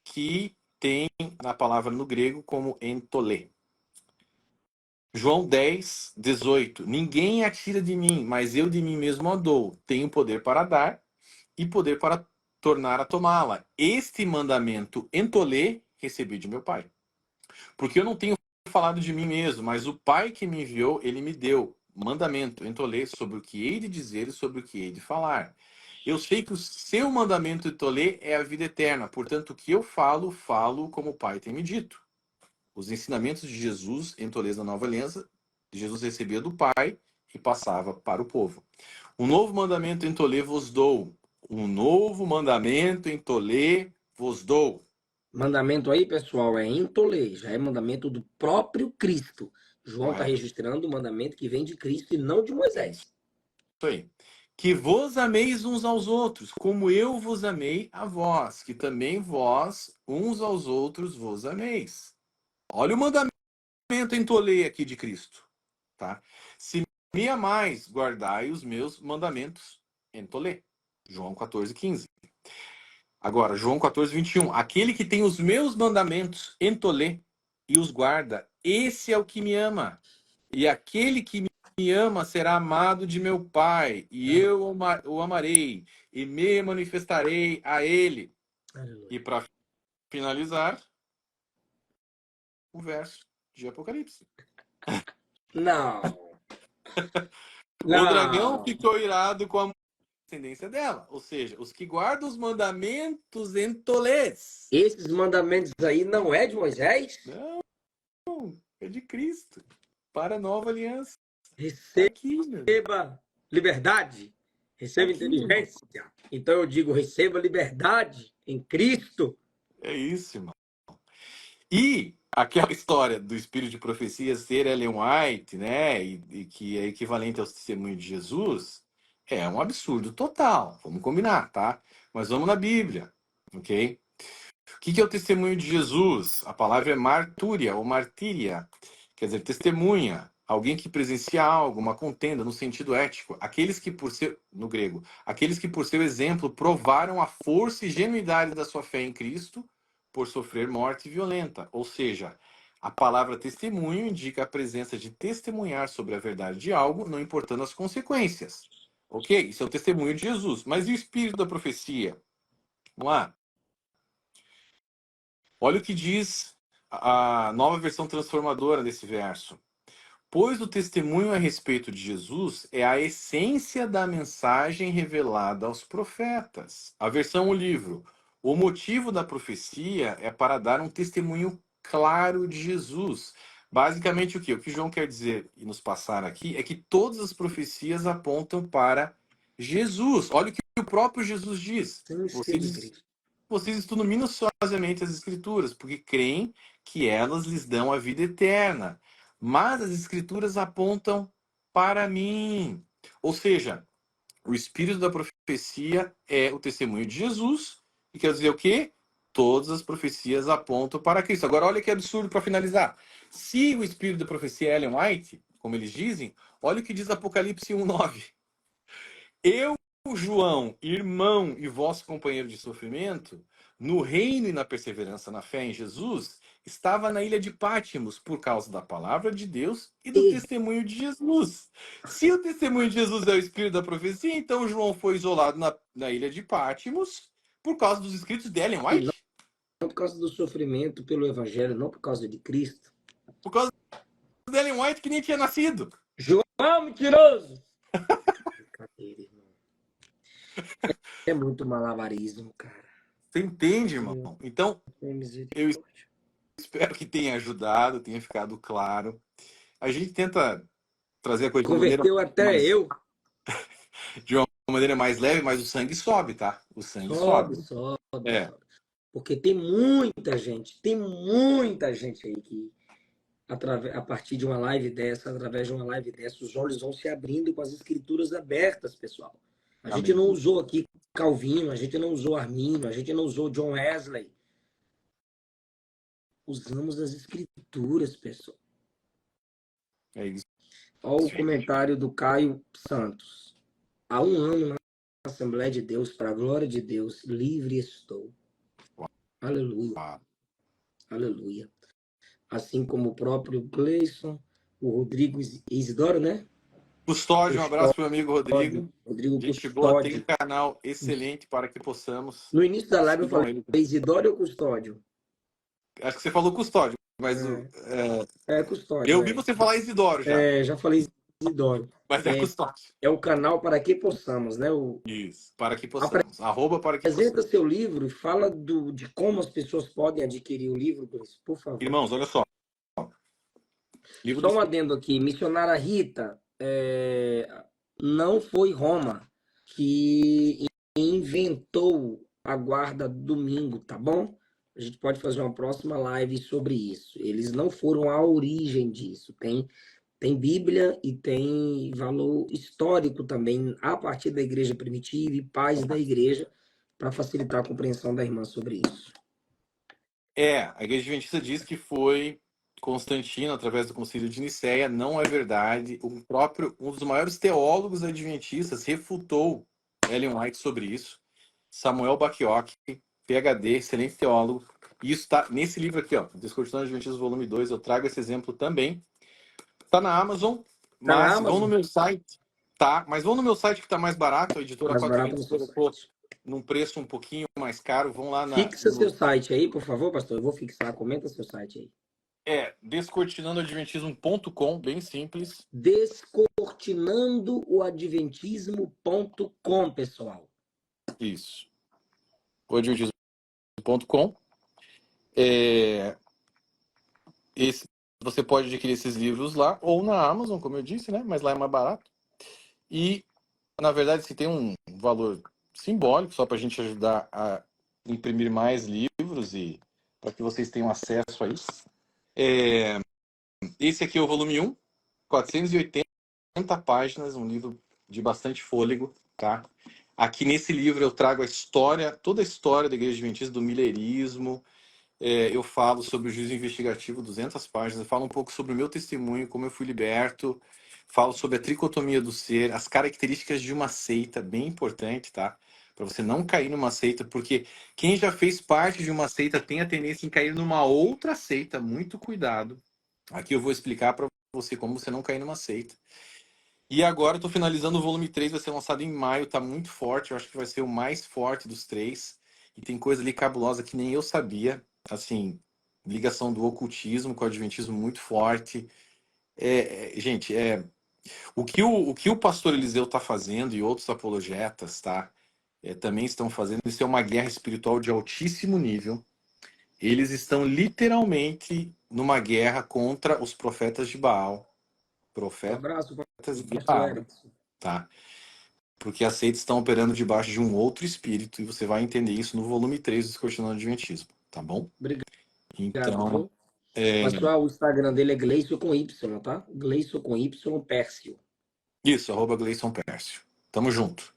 B: que tem na palavra no grego como entolê. João 10, 18. Ninguém atira de mim, mas eu de mim mesmo a dou. Tenho poder para dar e poder para tornar a tomá-la. Este mandamento entolê recebi de meu Pai. Porque eu não tenho falado de mim mesmo, mas o Pai que me enviou, ele me deu mandamento, entolê, sobre o que hei de dizer e sobre o que hei de falar. Eu sei que o seu mandamento entolê é a vida eterna, portanto o que eu falo, falo como o Pai tem me dito. Os ensinamentos de Jesus, entolês da Nova Aliança, Jesus recebia do Pai e passava para o povo. Um novo mandamento entolê vos dou. Um novo mandamento entolê vos dou.
A: Mandamento aí, pessoal, é entolê, já é mandamento do próprio Cristo. João está
B: Correto.
A: registrando o mandamento que vem de Cristo e não de Moisés.
B: Isso aí. Que vos ameis uns aos outros, como eu vos amei a vós, que também vós, uns aos outros, vos ameis. Olha o mandamento entolê aqui de Cristo. Tá? Se me amais, guardai os meus mandamentos. Entolê. João 14, 15. Agora, João 14, 21. Aquele que tem os meus mandamentos, entolê, e os guarda, esse é o que me ama. E aquele que me ama será amado de meu Pai, e eu o amarei, e me manifestarei a ele.
A: Aleluia.
B: E para finalizar, o verso de Apocalipse.
A: Não.
B: O dragão
A: Não.
B: ficou irado com a descendência dela, ou seja, os que guardam os mandamentos entolês.
A: Esses mandamentos aí não é de Moisés?
B: Não, é de Cristo, para a nova aliança.
A: Receba
B: Aqui, meu.
A: liberdade, receba
B: Aqui,
A: inteligência. Então eu digo, receba liberdade em Cristo.
B: É isso, irmão. E aquela história do espírito de profecia ser Ellen White, né, e que é equivalente ao testemunho de Jesus, é um absurdo total. Vamos combinar, tá? Mas vamos na Bíblia, ok? O que é o testemunho de Jesus? A palavra é martúria ou martíria, quer dizer, testemunha. Alguém que presencia algo, uma contenda no sentido ético. Aqueles que por seu, no grego, aqueles que por seu exemplo provaram a força e genuidade da sua fé em Cristo por sofrer morte violenta. Ou seja, a palavra testemunho indica a presença de testemunhar sobre a verdade de algo, não importando as consequências. Ok? Isso é o testemunho de Jesus. Mas e o espírito da profecia? Vamos lá. Olha o que diz a nova versão transformadora desse verso. Pois o testemunho a respeito de Jesus é a essência da mensagem revelada aos profetas. A versão o livro. O motivo da profecia é para dar um testemunho claro de Jesus. Basicamente o quê? O que João quer dizer e nos passar aqui é que todas as profecias apontam para Jesus. Olha o que o próprio Jesus diz. Vocês estudam minuciosamente as Escrituras, porque creem que elas lhes dão a vida eterna. Mas as Escrituras apontam para mim. Ou seja, o espírito da profecia é o testemunho de Jesus. E quer dizer o quê? Todas as profecias apontam para Cristo. Agora, olha que absurdo para finalizar. Se o espírito da profecia é Ellen White, como eles dizem, olha o que diz Apocalipse 1:9. Eu, João, irmão e vosso companheiro de sofrimento, no reino e na perseverança na fé em Jesus, estava na ilha de Pátimos por causa da palavra de Deus e do
A: E,
B: testemunho de Jesus. Se o testemunho de Jesus é o espírito da profecia, então João foi isolado na ilha de Pátimos por causa dos escritos de Ellen
A: e não
B: White?
A: por causa do sofrimento pelo evangelho, não por causa de Cristo.
B: Por causa de Ellen White que nem tinha nascido.
A: João mentiroso! Brincadeira, irmão. É muito malabarismo, cara.
B: Você entende, irmão? Então,
A: Tem
B: eu
A: misericórdia.
B: espero que tenha ajudado, tenha ficado claro. A gente tenta trazer a coisa
A: Converteu até eu.
B: de uma maneira mais leve, mas o sangue sobe, tá? O sangue
A: Sobe,
B: sobe.
A: sobe,
B: É,
A: sobe. Porque tem muita gente aí que, a partir de uma live dessa, através de uma live dessa, os olhos vão se abrindo com as escrituras abertas, pessoal. A gente não
B: amém.
A: usou aqui Calvino, a gente não usou Arminio, a gente não usou John Wesley. Usamos as escrituras, pessoal.
B: É isso.
A: Olha o comentário do Caio Santos. Há um ano na Assembleia de Deus, para a glória de Deus, livre estou. Aleluia, aleluia. Assim como o próprio Gleison, o Rodrigo Isidoro, né?
B: Custódio, um abraço para o amigo Rodrigo.
A: Rodrigo
B: Gente boa, tem um
A: Custódio.
B: canal excelente para que possamos.
A: No início da live eu
B: Sigam
A: falei
B: ele.
A: Isidoro ou Custódio?
B: Acho que você falou Custódio, mas
A: Custódio,
B: eu vi você falar Isidoro já,
A: já falei Isidoro.
B: mas é Custódio.
A: É o canal para que possamos, né?
B: Isso, para que possamos. Arroba para que
A: Apresenta
B: possamos.
A: seu livro e fala de como as pessoas podem adquirir o livro, por favor.
B: Irmãos, olha só. Livro
A: Só
B: do
A: um adendo aqui. Missionária Rita, não foi Roma que inventou a guarda domingo, tá bom? A gente pode fazer uma próxima live sobre isso. Eles não foram a origem disso. Tem Bíblia e tem valor histórico também a partir da igreja primitiva e pais da igreja para facilitar a compreensão da irmã sobre isso.
B: A Igreja Adventista diz que foi Constantino, através do Concílio de Nicéia. Não é verdade. Um dos maiores teólogos adventistas refutou Ellen White sobre isso. Samuel Bacchiocchi, PhD, excelente teólogo. E isso está nesse livro aqui, ó, Descortinando Adventistas, volume 2. Eu trago esse exemplo também. Está na Amazon,
A: Tá na
B: mas vão no
A: Amazon?
B: meu site. Tá, mas vão no meu site que está mais barato. A editora
A: Mais
B: 4
A: barato no
B: Ventos
A: seu
B: colocou
A: site.
B: num preço um pouquinho mais caro. Vão lá
A: Fixa seu site aí, por favor, pastor. Eu vou fixar. Comenta seu site aí.
B: Descortinandoadventismo.com, bem simples.
A: Descortinandoadventismo.com, pessoal.
B: Isso. Adventismo.com. Você pode adquirir esses livros lá ou na Amazon, como eu disse, né? Mas lá é mais barato. E, na verdade, se tem um valor simbólico, só para a gente ajudar a imprimir mais livros e para que vocês tenham acesso a isso. Esse aqui é o volume 1, 480 páginas, um livro de bastante fôlego, tá? Aqui nesse livro eu trago a história, toda a história da Igreja Adventista, do milerismo. Eu falo sobre o juízo investigativo, 200 páginas. Eu falo um pouco sobre o meu testemunho, como eu fui liberto. Falo sobre a tricotomia do ser, as características de uma seita, bem importante, tá? Para você não cair numa seita, porque quem já fez parte de uma seita tem a tendência em cair numa outra seita. Muito cuidado. Aqui eu vou explicar para você como você não cair numa seita. E agora eu tô finalizando o volume 3, vai ser lançado em maio, tá muito forte, eu acho que vai ser o mais forte dos 3. E tem coisa ali cabulosa que nem eu sabia, assim, ligação do ocultismo com o adventismo muito forte. Gente, o que o pastor Eliseu tá fazendo e outros apologetas, tá? Também estão fazendo, isso é uma guerra espiritual de altíssimo nível. Eles estão literalmente numa guerra contra os profetas de Baal.
A: Um
B: Profetas
A: abraço,
B: de
A: pastor
B: Baal,
A: Erickson.
B: tá? Porque as seitas estão operando debaixo de um outro espírito, e você vai entender isso no volume 3 do Descortinando Adventismo, tá bom?
A: Obrigado,
B: Então,
A: viu? Pessoal, o Instagram dele é Gleison com Y, tá? Gleison com Y, Pércio.
B: isso, @Gleison Pércio. Tamo junto.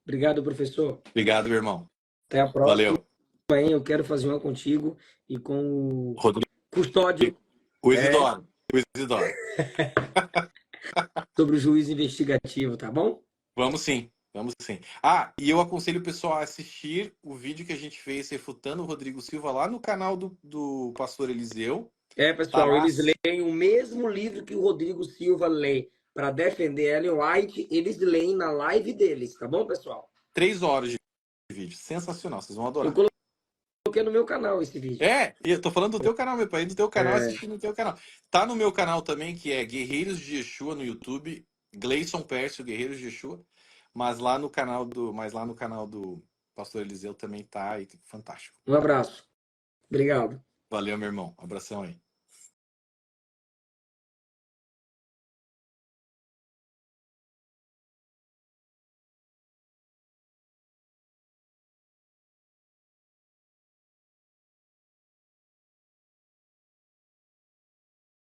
A: Obrigado, professor.
B: Obrigado, meu irmão.
A: Até a próxima.
B: Valeu.
A: Amanhã eu quero fazer uma contigo e com o
B: Rodrigo.
A: Custódio.
B: O Isidoro. O Isidoro.
A: Sobre o juízo investigativo, tá bom?
B: Vamos sim, vamos sim. Ah, e eu aconselho o pessoal a assistir o vídeo que a gente fez refutando o Rodrigo Silva lá no canal do Pastor Eliseu.
A: É,
B: Tá
A: pessoal,
B: lá
A: eles leem o mesmo livro que o Rodrigo Silva lê para defender Ellen White, eles leem na live deles, tá bom, pessoal?
B: 3 horas de vídeo. Sensacional, vocês vão
A: Eu
B: adorar.
A: coloquei no meu canal esse vídeo.
B: E eu tô falando do teu canal, meu pai, do teu canal,
A: É,
B: assistindo no teu canal. Tá no meu canal também, que é Guerreiros de Yeshua no YouTube, Gleison Pércio, Guerreiros de Yeshua, mas lá no canal do Pastor Eliseu também tá, e fantástico.
A: um abraço. Obrigado.
B: Valeu, meu irmão. Abração aí.